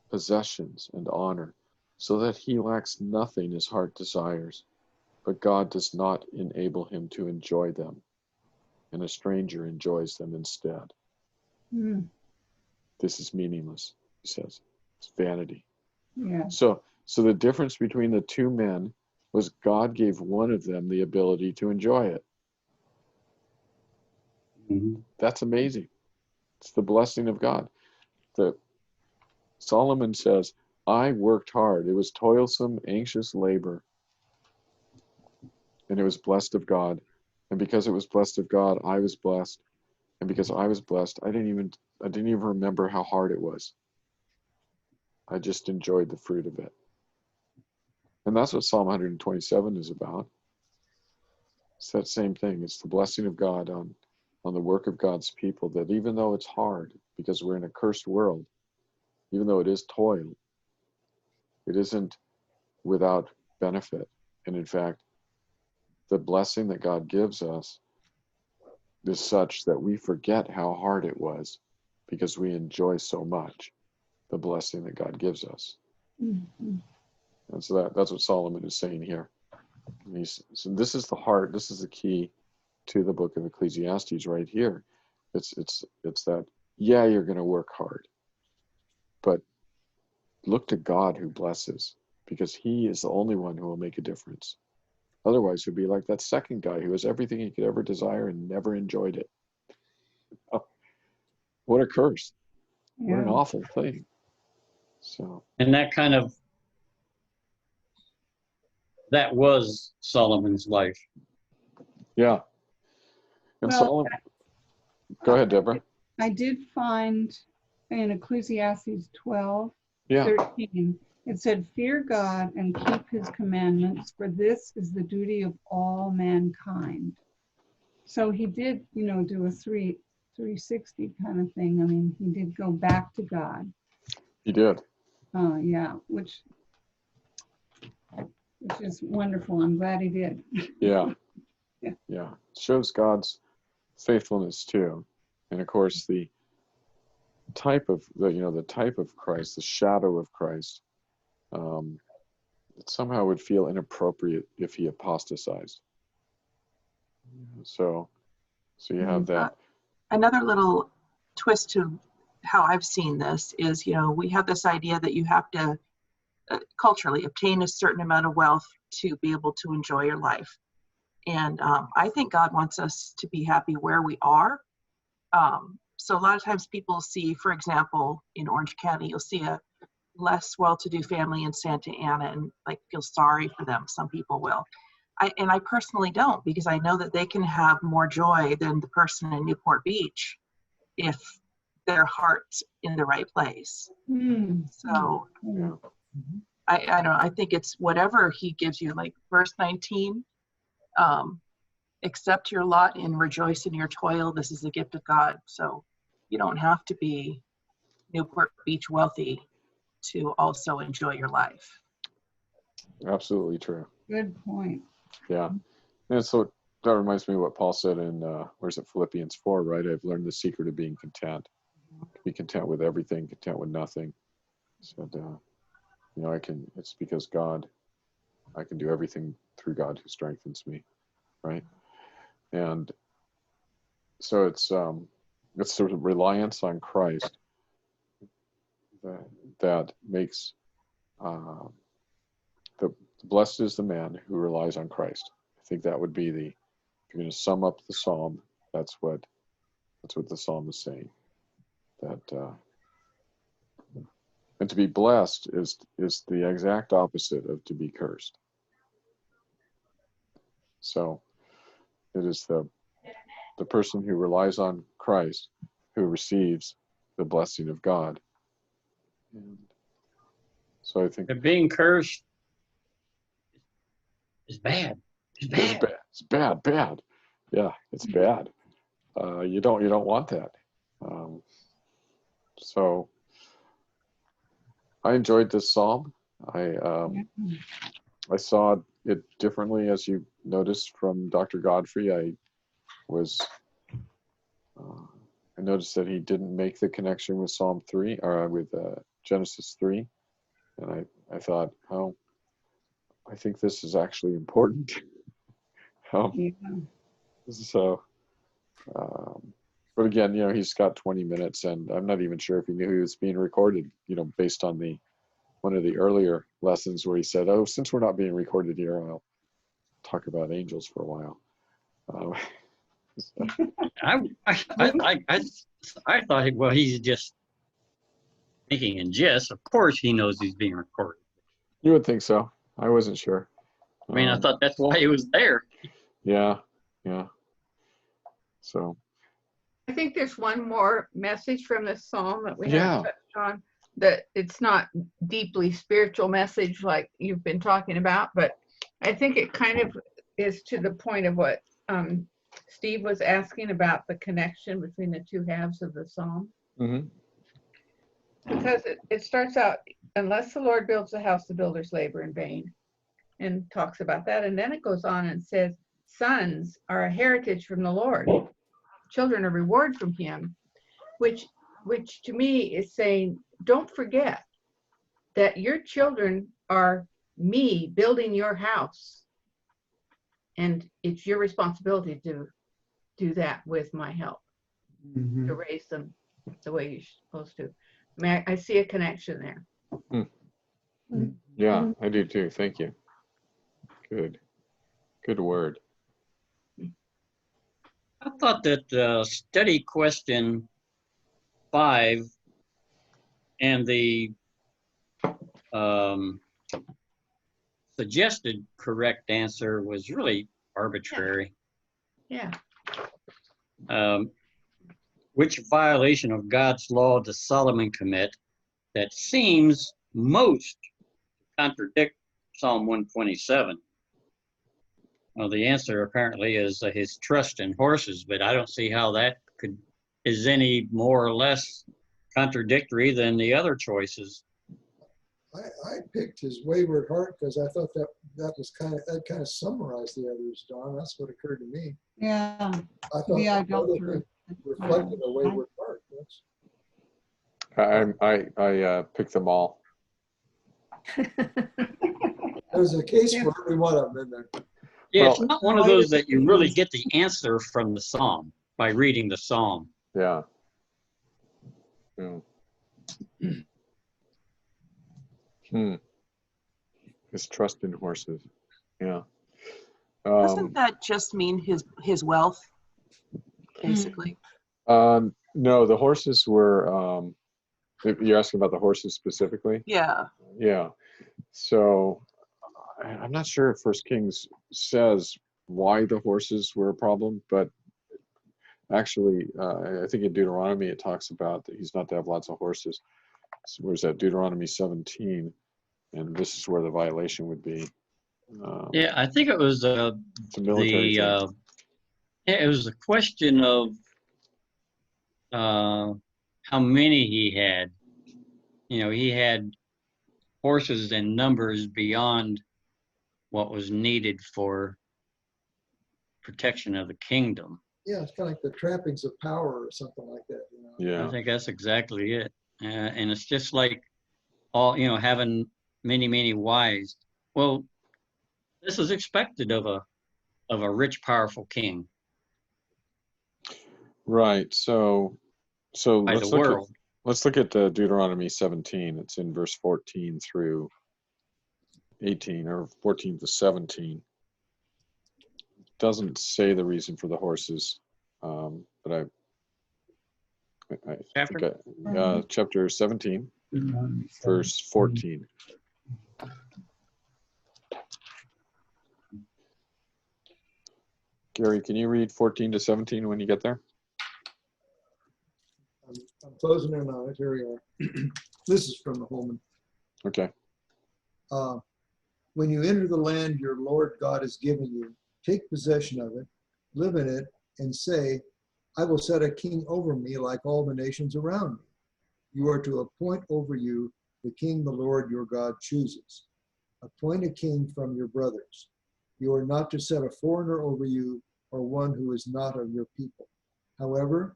possessions, and honor, so that he lacks nothing his heart desires. But God does not enable him to enjoy them, and a stranger enjoys them instead. This is meaningless, he says. It's vanity. Yeah. So the difference between the two men was God gave one of them the ability to enjoy it. That's amazing. It's the blessing of God. Solomon says, I worked hard. It was toilsome, anxious labor. And it was blessed of God. And because it was blessed of God, I was blessed. And because I was blessed, I didn't even remember how hard it was. I just enjoyed the fruit of it. And that's what Psalm 127 is about. It's that same thing. It's the blessing of God on the work of God's people, that even though it's hard, because we're in a cursed world, even though it is toil, it isn't without benefit. And in fact, the blessing that God gives us is such that we forget how hard it was because we enjoy so much the blessing that God gives us. And so that's what Solomon is saying here. So this is the heart, this is the key to the book of Ecclesiastes right here. It's that, yeah, you're going to work hard, but look to God who blesses, because he is the only one who will make a difference. Otherwise, he'll be like that second guy who has everything he could ever desire and never enjoyed it. Oh, what a curse. What an awful thing. So. And that was Solomon's life. Yeah. And Well, Solomon, go ahead, Deborah. I did find in Ecclesiastes 12, Yeah. 13, it said, fear God and keep his commandments, for this is the duty of all mankind. So he did, do a 360 kind of thing. I mean, he did go back to God. He did. Yeah, which is wonderful. I'm glad he did. Yeah. Yeah. Yeah. It shows God's faithfulness too. And of course, the type of Christ, the shadow of Christ, it somehow would feel inappropriate if he apostatized. So you have that. Another little twist to how I've seen this is, we have this idea that you have to culturally obtain a certain amount of wealth to be able to enjoy your life. And I think God wants us to be happy where we are. So a lot of times people see, for example, in Orange County, you'll see a less well-to-do family in Santa Ana and feel sorry for them. Some people will. I personally don't, because I know that they can have more joy than the person in Newport Beach if their heart's in the right place. So Yeah. I don't know, I think it's whatever he gives you, like verse 19, accept your lot and rejoice in your toil. This is a gift of God. So you don't have to be Newport Beach wealthy to also enjoy your life. Absolutely true. Good point. Yeah. And so that reminds me of what Paul said in, Philippians 4, right? I've learned the secret of being content. Be content with everything, content with nothing. Said, it's because I can do everything through God who strengthens me, right? And so it's sort of reliance on Christ that makes the blessed is the man who relies on Christ. I think that would be if you're going to sum up the psalm, that's what the psalm is saying. That and to be blessed is the exact opposite of to be cursed. So it is the person who relies on Christ who receives the blessing of God. And so I think that being cursed is bad. It's bad. It's bad. Yeah, it's bad. You don't want that. So I enjoyed this psalm. I saw it differently as you noticed from Dr. Godfrey. I noticed that he didn't make the connection with Psalm 3 or with Genesis 3, and I thought, oh, I think this is actually important. So, but again, he's got 20 minutes, and I'm not even sure if he knew he was being recorded. Based on one of the earlier lessons where he said, "Oh, since we're not being recorded here, I'll talk about angels for a while." I thought, well, he's just thinking in jest. Of course, he knows he's being recorded. You would think so. I wasn't sure. I mean, I thought that's why he was there. Yeah. So. I think there's one more message from this psalm that we haven't touched on. That it's not deeply spiritual message like you've been talking about, but I think it kind of is to the point of what Steve was asking about the connection between the two halves of the psalm. Mm-hmm. Because it starts out, unless the Lord builds a house, the builders labor in vain, and talks about that. And then it goes on and says, sons are a heritage from the Lord. Children are reward from him, which to me is saying, don't forget that your children are me building your house. And it's your responsibility to do that with my help, to raise them the way you're supposed to. I mean, I see a connection there. Yeah, I do too. Thank you. Good word. I thought that study question 5 and the suggested correct answer was really arbitrary. Yeah. Which violation of God's law does Solomon commit that seems most to contradict Psalm 127? Well, the answer apparently is his trust in horses, but I don't see how that is any more or less contradictory than the other choices. I picked his wayward heart because I thought that was that kind of summarized the others, Don. That's what occurred to me. Yeah. I thought Yeah, the other thing reflected a wayward heart. I picked them all. There's a case for every one of them in there. Yeah, it's not one of those that you really get the answer from the psalm by reading the psalm. Yeah. His trust in horses. Yeah. Doesn't that just mean his wealth, basically? No, the horses were. You're asking about the horses specifically? Yeah. Yeah. So I'm not sure if First Kings says why the horses were a problem, but actually, I think in Deuteronomy it talks about that he's not to have lots of horses. So where's that? Deuteronomy 17, and this is where the violation would be. Yeah, I think it was it's a military thing. It was a question of how many he had. He had horses in numbers beyond what was needed for protection of the kingdom. Yeah, it's kind of like the trappings of power or something like that. Yeah. I think that's exactly it. And it's just like having many wives. Well, this is expected of a rich, powerful king. Right. So by let's the world. Let's look at Deuteronomy 17. It's in verse 14 through 18, or 14 to 17. It doesn't say the reason for the horses, but I think chapter 17, verse 14. Gary, can you read 14 to 17 when you get there? I'm closing in on it. Here we are. This is from the Holman. Okay. When you enter the land your Lord God has given you, take possession of it, live in it, and say, I will set a king over me like all the nations around me. You are to appoint over you the king the Lord your God chooses. Appoint a king from your brothers. You are not to set a foreigner over you or one who is not of your people. However,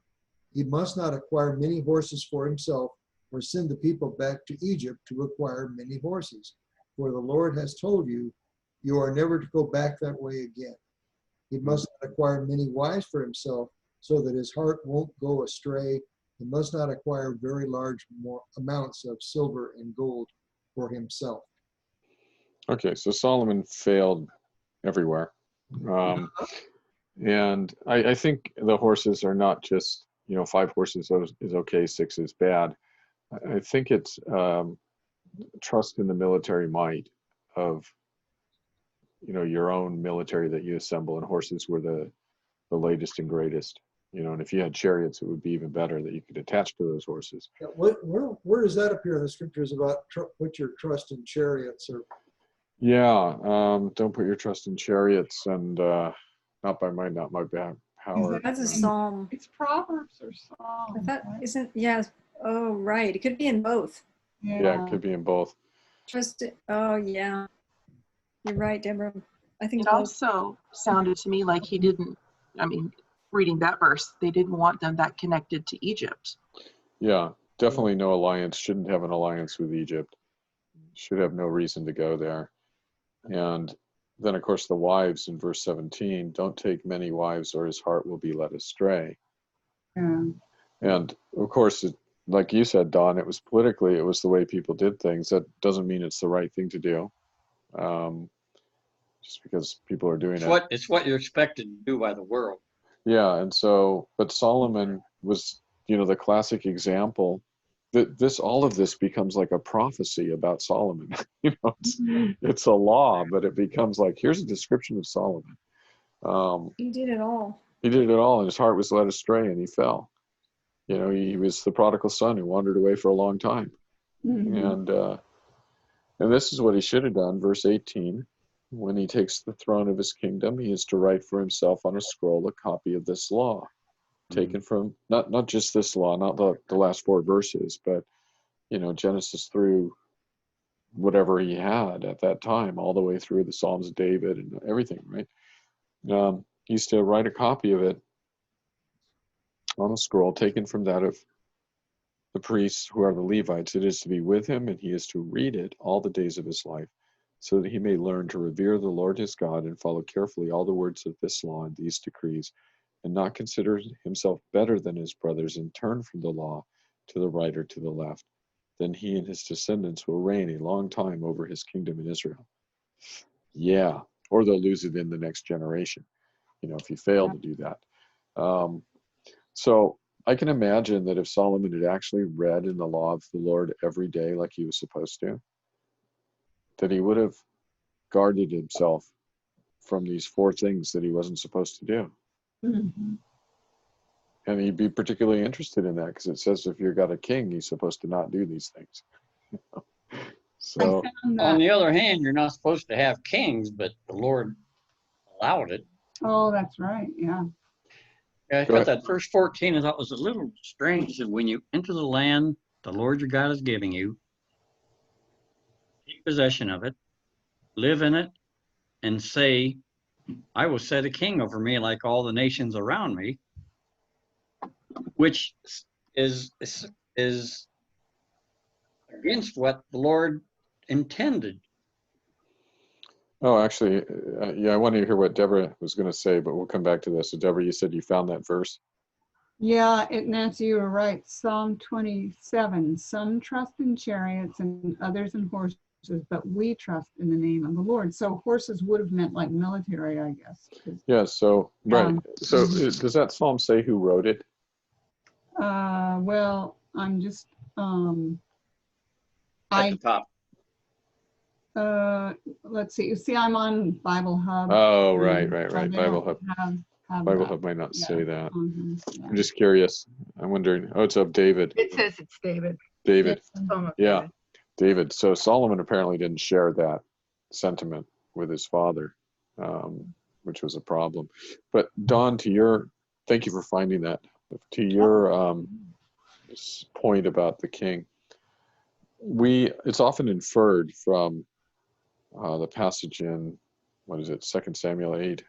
he must not acquire many horses for himself or send the people back to Egypt to acquire many horses. For the Lord has told you, you are never to go back that way again. He must not acquire many wives for himself so that his heart won't go astray. He must not acquire very large amounts of silver and gold for himself. Okay, so Solomon failed everywhere. And I think the horses are not just, 5 horses is okay, 6 is bad. I think it's trust in the military might of, your own military that you assemble, and horses were the latest and greatest. And if you had chariots, it would be even better that you could attach to those horses. Yeah, where does that appear in the scriptures about put your trust in chariots? Or Yeah, don't put your trust in chariots, and not by might, not by power. That's a psalm. It's Proverbs or Psalms. I thought, right? isn't, yeah. Oh, right. It could be in both. Yeah, it could be in both. Trust it. Oh, yeah. You're right, Deborah. I think It both. also sounded to me like he didn't, reading that verse, they didn't want them that connected to Egypt. Yeah, definitely no alliance. Shouldn't have an alliance with Egypt. Should have no reason to go there. And then, of course, the wives in verse 17, don't take many wives or his heart will be led astray. Yeah. And, of course, like you said, Don, it was politically, it was the way people did things. That doesn't mean it's the right thing to do. Just because people are doing it. It's what you're expected to do by the world. Yeah, and so, but Solomon was, the classic example that all of this becomes like a prophecy about Solomon. It's a law, but it becomes like, here's a description of Solomon. He did it all. He did it all, and his heart was led astray, and he fell. He was the prodigal son who wandered away for a long time. Mhm. And this is what he should have done, verse 18. When he takes the throne of his kingdom, he is to write for himself on a scroll a copy of this law, taken from not just this law, not the last 4 verses, but Genesis through whatever he had at that time, all the way through the Psalms of David and everything, right? He's to write a copy of it on a scroll taken from that of the priests who are the Levites. It is to be with him, and he is to read it all the days of his life, so that he may learn to revere the Lord his God and follow carefully all the words of this law and these decrees, and not consider himself better than his brothers and turn from the law to the right or to the left. Then he and his descendants will reign a long time over his kingdom in Israel. Yeah, or they'll lose it in the next generation, if you fail to do that. So I can imagine that if Solomon had actually read in the law of the Lord every day like he was supposed to, that he would have guarded himself from these 4 things that he wasn't supposed to do. Mhm. And he'd be particularly interested in that, because it says if you've got a king, he's supposed to not do these things. So, I found On that. the other hand, you're not supposed to have kings, but the Lord allowed it. Oh, that's right. Yeah. I Go thought ahead. that verse 14, I thought was a little strange, that when you enter the land the Lord your God is giving you, take possession of it, live in it, and say, I will set a king over me like all the nations around me, which is against what the Lord intended. oh, actually, I wanted to hear what Deborah was going to say, but we'll come back to this. So, Deborah, you said you found that verse. Yeah, Nancy, you were right. Psalm 27. Some trust in chariots and others in horses, but we trust in the name of the Lord. So horses would have meant like military, I guess. Yeah, so, right. So does that psalm say who wrote it? Well, I'm just, At the top. let's see. You see, I'm on Bible Hub. Oh, right. They Bible don't Hub. have Bible that. Hub might not Yeah. say that. Yeah. I'm just curious. I'm wondering. Oh, it's of David. It says it's David. David. Psalm of Yeah. David. David. So Solomon apparently didn't share that sentiment with his father, which was a problem. But Don, thank you for finding that. To your point about the king, it's often inferred from the passage in what is it, 2 Samuel 8,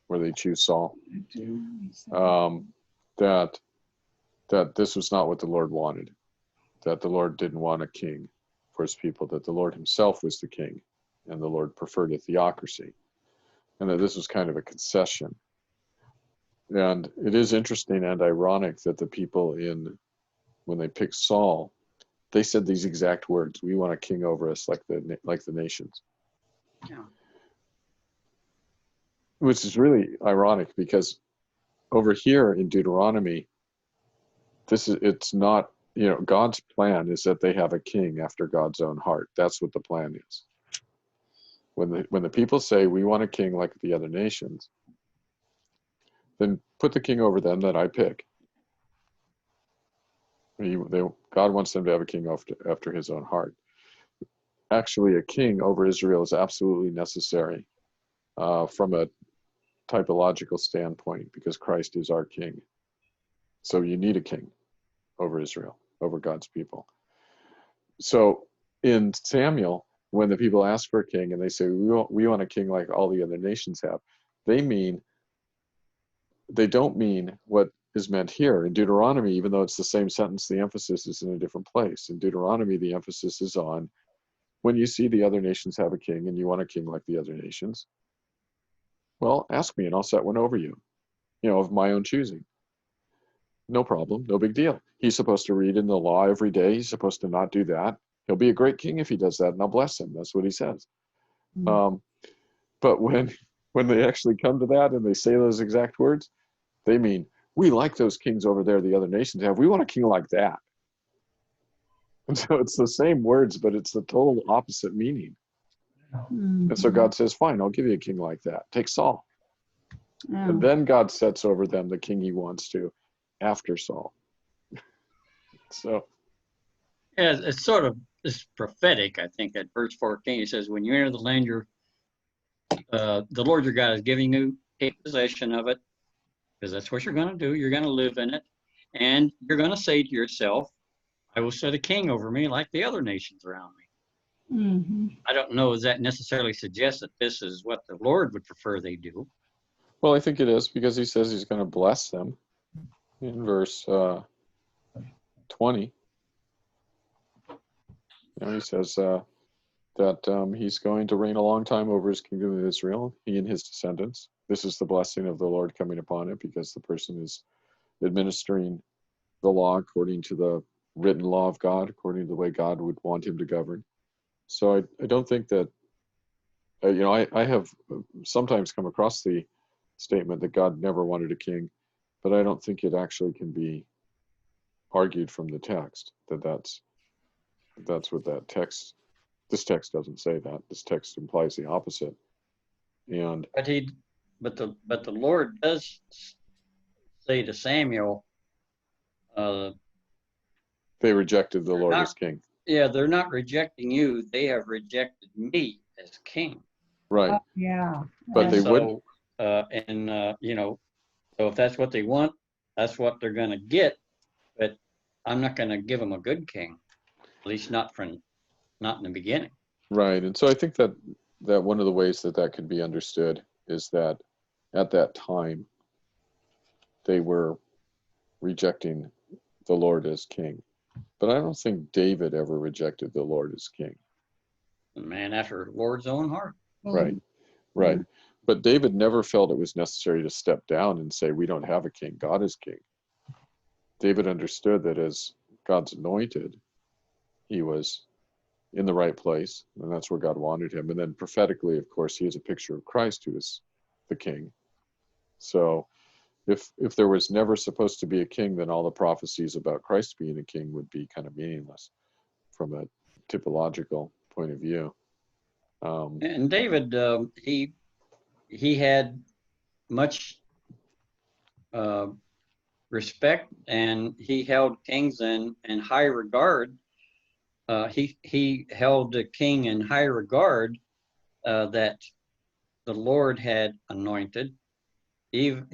where they choose Saul, that this was not what the Lord wanted, that the Lord didn't want a king for his people, that the Lord himself was the king, and the Lord preferred a theocracy, and that this was kind of a concession. And it is interesting and ironic that the people when they picked Saul, they said these exact words: "We want a king over us like the nations." Yeah. Which is really ironic, because over here in Deuteronomy, it's not, God's plan is that they have a king after God's own heart. That's what the plan is. When the people say, "We want a king like the other nations," then put the king over them that I pick. God wants them to have a king after his own heart. Actually, a king over Israel is absolutely necessary from a typological standpoint, because Christ is our king. So you need a king over Israel, over God's people. So in Samuel, when the people ask for a king and they say, we want a king like all the other nations have, they don't mean what is meant here. In Deuteronomy, even though it's the same sentence, the emphasis is in a different place. In Deuteronomy, the emphasis is on, when you see the other nations have a king and you want a king like the other nations, well, ask me and I'll set one over you, of my own choosing. No problem, no big deal. He's supposed to read in the law every day. He's supposed to not do that. He'll be a great king if he does that, and I'll bless him. That's what he says. But when they actually come to that and they say those exact words, they mean, we like those kings over there the other nations have. We want a king like that. And so it's the same words, but it's the total opposite meaning. And so God says, fine, I'll give you a king like that. Take Saul. And then God sets over them the king he wants to after Saul. So. Yeah, it's prophetic, I think, at verse 14. It says, when you enter the land the Lord your God is giving you, take possession of it, because that's what you're going to do. You're going to live in it. And you're going to say to yourself, I will set a king over me like the other nations around me. I don't know if that necessarily suggests that this is what the Lord would prefer they do. Well, I think it is, because he says he's going to bless them in verse 20. He says that he's going to reign a long time over his kingdom of Israel, he and his descendants. This is the blessing of the Lord coming upon it, because the person is administering the law according to the written law of God, according to the way God would want him to govern. So I don't think that, I have sometimes come across the statement that God never wanted a king, but I don't think it actually can be argued from the text that's what that text. This text doesn't say that. This text implies the opposite. And but the Lord does say to Samuel, they rejected the Lord as king. Yeah, they're not rejecting you. They have rejected me as king. Right. Yeah. But they wouldn't. So if that's what they want, that's what they're going to get. But I'm not going to give them a good king, at least not in the beginning. Right. And so I think that one of the ways that could be understood is that at that time they were rejecting the Lord as king. But I don't think David ever rejected the Lord as king. A man after the Lord's own heart. Right. Right. But David never felt it was necessary to step down and say, we don't have a king. God is king. David understood that as God's anointed, he was in the right place, and that's where God wanted him. And then prophetically, of course, he is a picture of Christ, who is the king. So if there was never supposed to be a king, then all the prophecies about Christ being a king would be kind of meaningless from a typological point of view. And David, he had much respect, and he held kings in high regard. He held the king in high regard that the Lord had anointed, even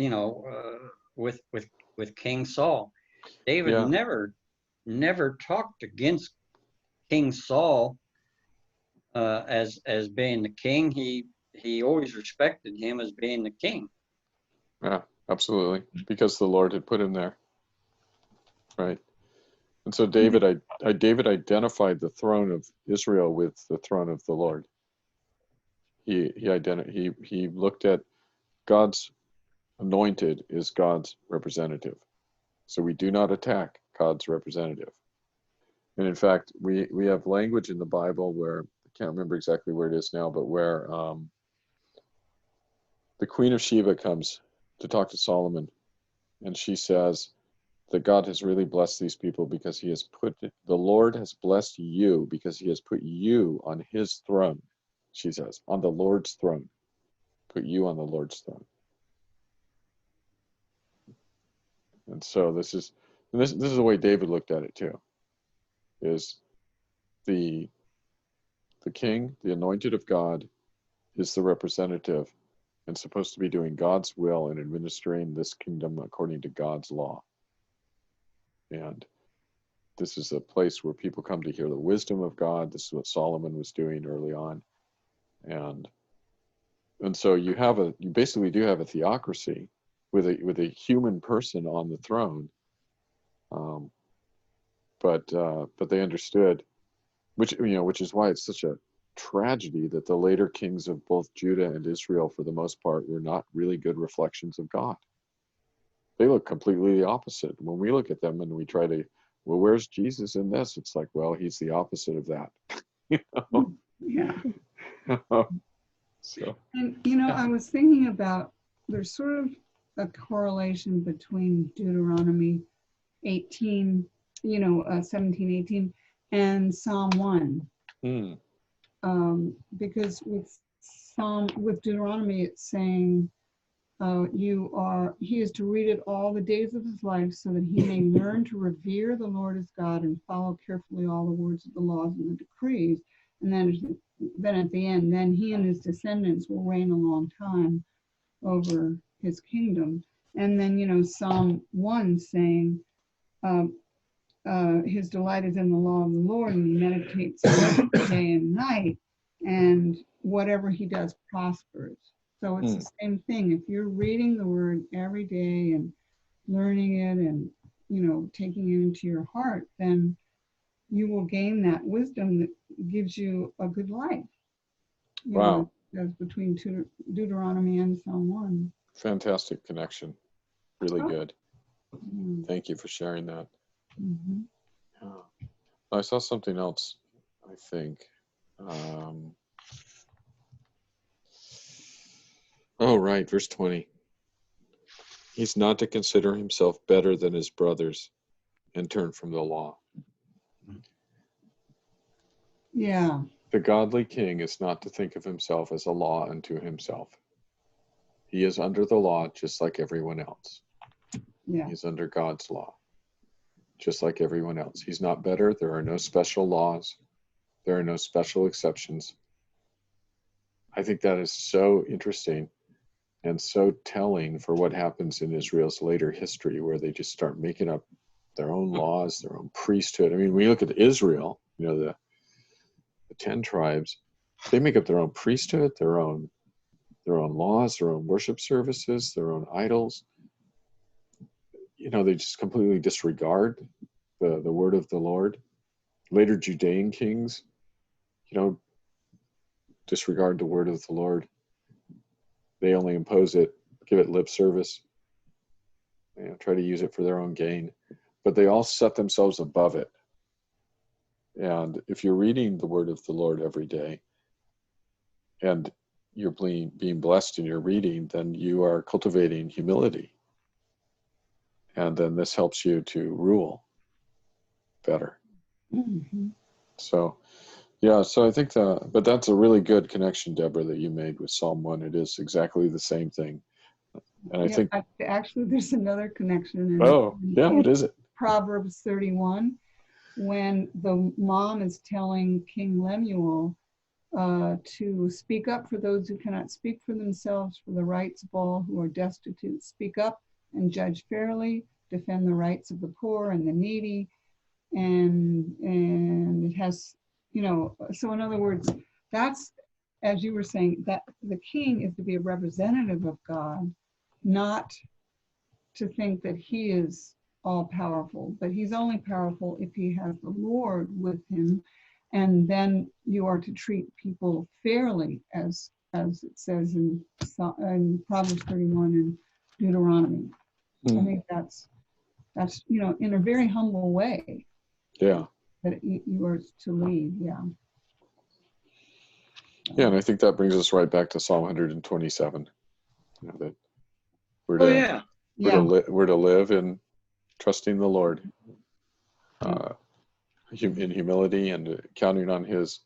with King Saul. David never talked against King Saul as being the king. he always respected him as being the king. Yeah, absolutely. Because the Lord had put him there. Right. And so David identified the throne of Israel with the throne of the Lord. He looked at God's anointed is God's representative. So we do not attack God's representative. And in fact, we have language in the Bible where, I can't remember exactly where it is now, but where the Queen of Sheba comes to talk to Solomon, and she says that God has really blessed these people because the Lord has blessed you because he has put you on his throne, she says, on the Lord's throne. Put you on the Lord's throne. And so this is the way David looked at it too. Is the king, the anointed of God, is the representative and supposed to be doing God's will and administering this kingdom according to God's law. And this is a place where people come to hear the wisdom of God. This is what Solomon was doing early on. And so you basically do have a theocracy with a human person on the throne. But they understood, which is why it's such a tragedy that the later kings of both Judah and Israel, for the most part, were not really good reflections of God. They look completely the opposite. When we look at them and we try to, well, where's Jesus in this? It's like, well, he's the opposite of that. Yeah. So. And I was thinking about, there's sort of a correlation between Deuteronomy 18, 17, 18, and Psalm 1. Because with Deuteronomy, it's saying he is to read it all the days of his life so that he may learn to revere the Lord as God and follow carefully all the words of the laws and the decrees. And then at the end, then he and his descendants will reign a long time over his kingdom. And then, Psalm 1 saying, his delight is in the law of the Lord, and he meditates on it day and night, and whatever he does prospers. So it's the same thing. If you're reading the word every day and learning it and, taking it into your heart, then you will gain that wisdom that gives you a good life. Wow. As between Deuteronomy and Psalm 1. Fantastic connection. Really good. Mm. Thank you for sharing that. Mm-hmm. Yeah. I saw something else, I think. Right, verse 20. He's not to consider himself better than his brothers and turn from the law. Yeah. The godly king is not to think of himself as a law unto himself. He is under the law just like everyone else. Yeah. He's under God's law, just like everyone else. He's not better. There are no special laws. There are no special exceptions. I think that is so interesting and so telling for what happens in Israel's later history, where they just start making up their own laws, their own priesthood. I mean, when you look at Israel, the 10 tribes, they make up their own priesthood, their own laws, their own worship services, their own idols. They just completely disregard the word of the Lord. Later Judean kings, disregard the word of the Lord. They only impose it, give it lip service, try to use it for their own gain. But they all set themselves above it. And if you're reading the word of the Lord every day, and you're being blessed in your reading, then you are cultivating humility. And then this helps you to rule better. Mm-hmm. So I think but that's a really good connection, Deborah, that you made with Psalm 1. It is exactly the same thing. And I think actually there's another connection. What is it? Proverbs 31, when the mom is telling King Lemuel to speak up for those who cannot speak for themselves, for the rights of all who are destitute. Speak up and judge fairly, defend the rights of the poor and the needy. And it has, so in other words, that's as you were saying, that the king is to be a representative of God, not to think that he is all powerful, but he's only powerful if he has the Lord with him. And then you are to treat people fairly, as it says in Proverbs 31 and Deuteronomy. I think that's in a very humble way. Yeah. That you are to lead. Yeah. Yeah, and I think that brings us right back to Psalm 127. That we're to, we're to live in trusting the Lord, in humility and counting on his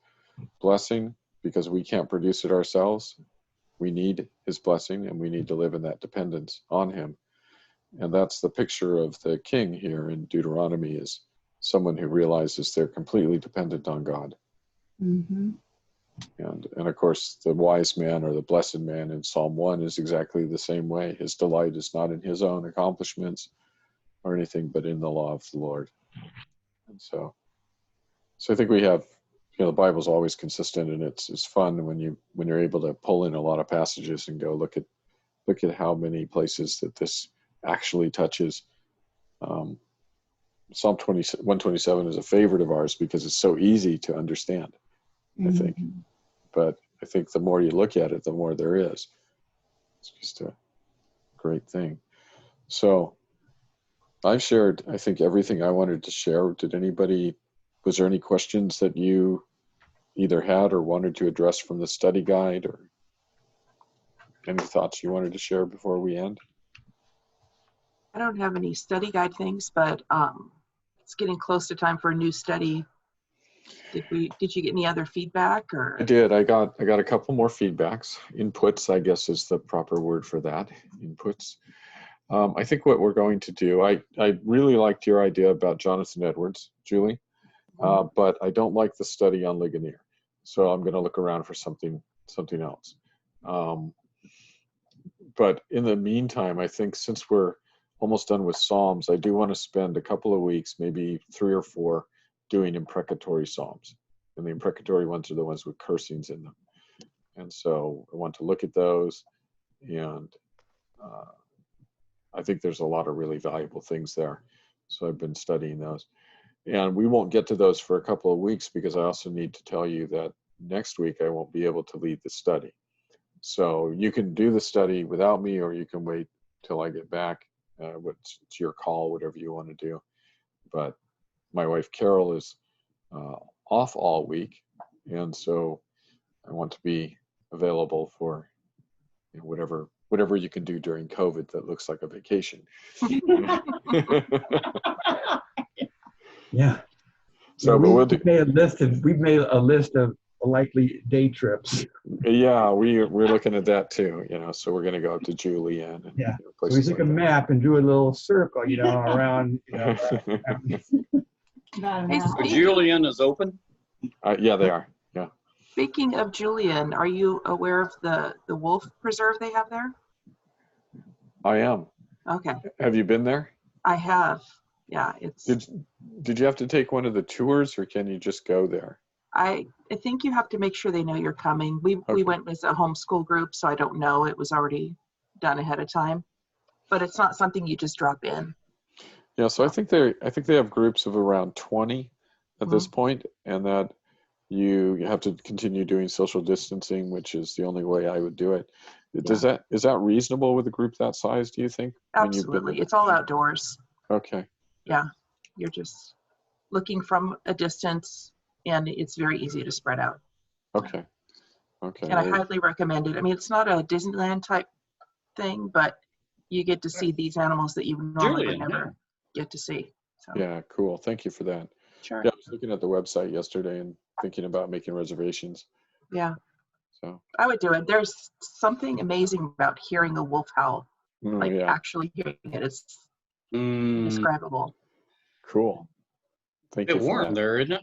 blessing, because we can't produce it ourselves. We need his blessing, and we need to live in that dependence on him. And that's the picture of the king here in Deuteronomy, is someone who realizes they're completely dependent on God. Mm-hmm. And of course, the wise man or the blessed man in Psalm 1 is exactly the same way. His delight is not in his own accomplishments or anything, but in the law of the Lord. And so I think we have, the Bible's always consistent, and it's fun when you're able to pull in a lot of passages and go look at how many places that this actually touches. Psalm 127 is a favorite of ours because it's so easy to understand, I think. But I think the more you look at it, the more there is. It's just a great thing. So I've shared, I think, everything I wanted to share. Was there any questions that you either had or wanted to address from the study guide, or any thoughts you wanted to share before we end? I don't have any study guide things, but it's getting close to time for a new study. Did you get any other feedback? Or I did. I got a couple more feedbacks. Inputs, I guess, is the proper word for that. Inputs. I think what we're going to do, I really liked your idea about Jonathan Edwards, Julie, but I don't like the study on Ligonier. So I'm going to look around for something else. But in the meantime, I think since we're almost done with Psalms, I do want to spend a couple of weeks, maybe 3 or 4, doing imprecatory Psalms. And the imprecatory ones are the ones with cursings in them. And so I want to look at those, and I think there's a lot of really valuable things there. So I've been studying those. And we won't get to those for a couple of weeks, because I also need to tell you that next week I won't be able to lead the study. So you can do the study without me, or you can wait till I get back. It's your call, whatever you want to do. But my wife Carol is off all week, and so I want to be available for whatever you can do during COVID that looks like a vacation. Yeah. So we've made a list of likely day trips. Yeah, we're looking at that too. So we're going to go up to Julian. And, yeah. So we took a map and drew a little circle, around. Julian is open? Yeah, they are. Yeah. Speaking of Julian, are you aware of the wolf preserve they have there? I am. Okay. Have you been there? I have. Yeah, it's. Did you have to take one of the tours, or can you just go there? I think you have to make sure they know you're coming. We went as a homeschool group, so I don't know. It was already done ahead of time, but it's not something you just drop in. Yeah, so I think they have groups of around 20 at this point, and that you have to continue doing social distancing, which is the only way I would do it. Is that reasonable with a group that size, do you think? Absolutely. It's all outdoors. Okay. Yeah. You're just looking from a distance, and it's very easy to spread out. Okay. And I highly recommend it. I mean, it's not a Disneyland type thing, but you get to see these animals that you normally would never get to see. So. Yeah, cool. Thank you for that. Sure. Yeah, I was looking at the website yesterday and thinking about making reservations. Yeah. So I would do it. There's something amazing about hearing a wolf howl. Actually hearing it is indescribable. Cool. Thank you. It's warm there, isn't it?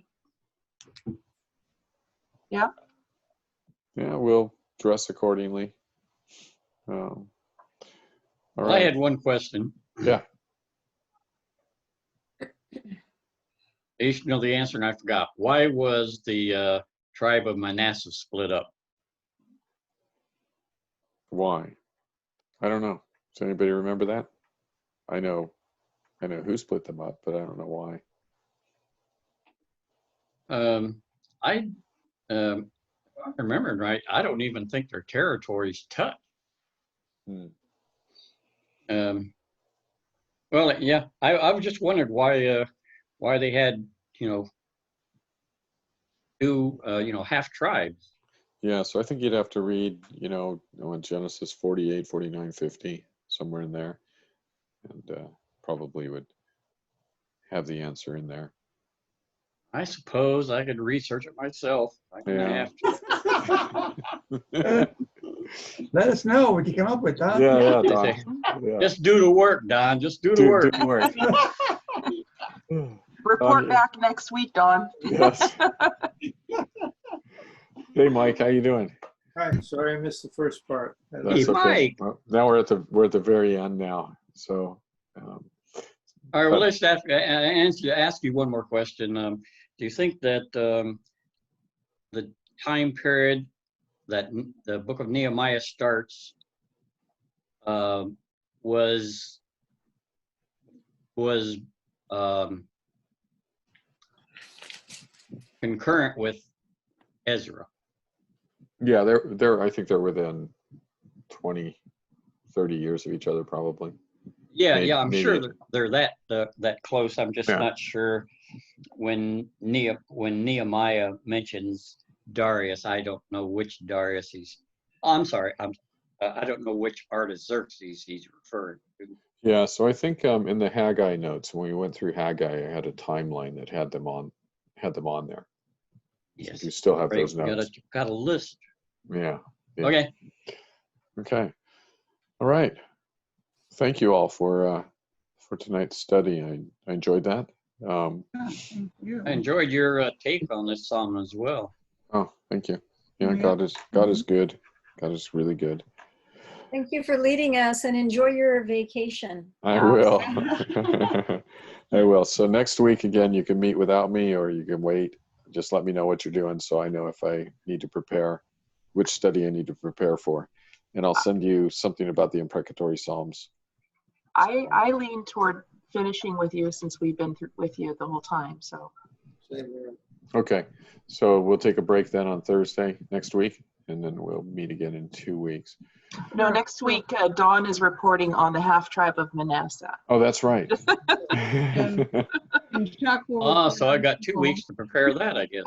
Yeah. Yeah, we'll dress accordingly. All right. I had one question. Yeah. You know the answer, and I forgot. Why was the tribe of Manasseh split up? Why? I don't know. Does anybody remember that? I know who split them up, but I don't know why. I if I'm remembering right, I don't even think their territories touch. Well, yeah, I was just wondered why they had, two, half tribes. Yeah, so I think you'd have to read, in Genesis 48, 49, 50, somewhere in there, and probably would have the answer in there. I suppose I could research it myself. I'm gonna have to. Let us know what you come up with, Don. Yeah, Don. Yeah. Just do the work, Don. Just do the work. Do the work. Report back next week, Dawn. Yes. Hey, Mike, how you doing? Hi, sorry I missed the first part. That's okay. Mike. Well, now we're at the very end now. So. All right. Well, let's ask you one more question. Do you think that the time period that the book of Nehemiah starts was concurrent with Ezra? Yeah, I think they're within 20, 30 years of each other, probably. Yeah, I'm sure they're that close. I'm just Yeah. not sure when Nehemiah mentions Darius. I don't know which Darius I'm sorry. I don't know which Artaxerxes he's referring to. Yeah, so I think in the Haggai notes, when we went through Haggai, I had a timeline that had them on there. Yes. So you still have Right, those notes. Got a list. Yeah. Okay. Okay. All right. Thank you all for tonight's study. I enjoyed that. Thank you. I enjoyed your take on this psalm as well. Oh, thank you. Yeah, Yeah. God is good. God is really good. Thank you for leading us, and enjoy your vacation. I will. I will. So next week, again, you can meet without me or you can wait. Just let me know what you're doing so I know if I need to prepare, which study I need to prepare for. And I'll send you something about the Imprecatory Psalms. I lean toward finishing with you since we've been with you the whole time. So. Same here. Okay. So we'll take a break then on Thursday next week, and then we'll meet again in 2 weeks. No, next week, Dawn is reporting on the half tribe of Manasseh. Oh, that's right. And Chuck will So I got 2 weeks to prepare that, I guess.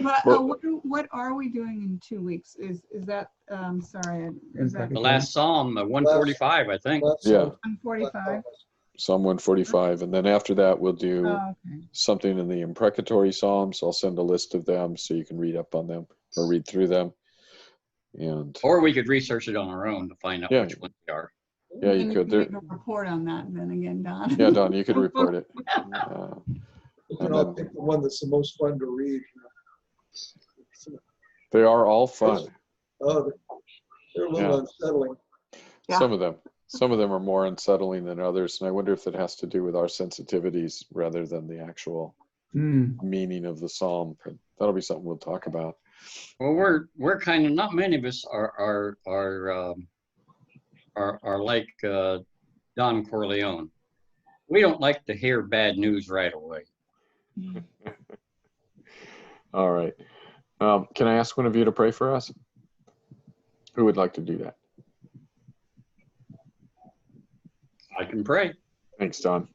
But what are we doing in 2 weeks? Is that sorry? Is that The last psalm, 145, I think. Yeah. 145? Psalm 145. And then after that, we'll do Okay. something in the Imprecatory Psalms. I'll send a list of them so you can read up on them or read through them. Or we could research it on our own to find out which ones they are. Yeah, you And could. can make a report on that then again, Don. Yeah, Don, you could report it. And I'll pick the one that's the most fun to read. They are all fun. Oh, they're a little unsettling. Yeah. Some of them are more unsettling than others, and I wonder if that has to do with our sensitivities rather than the actual meaning of the psalm. But that'll be something we'll talk about. Well, we're kind of, not many of us are like Don Corleone. We don't like to hear bad news right away. All right. Can I ask one of you to pray for us? Who would like to do that? I can pray. Thanks, Don.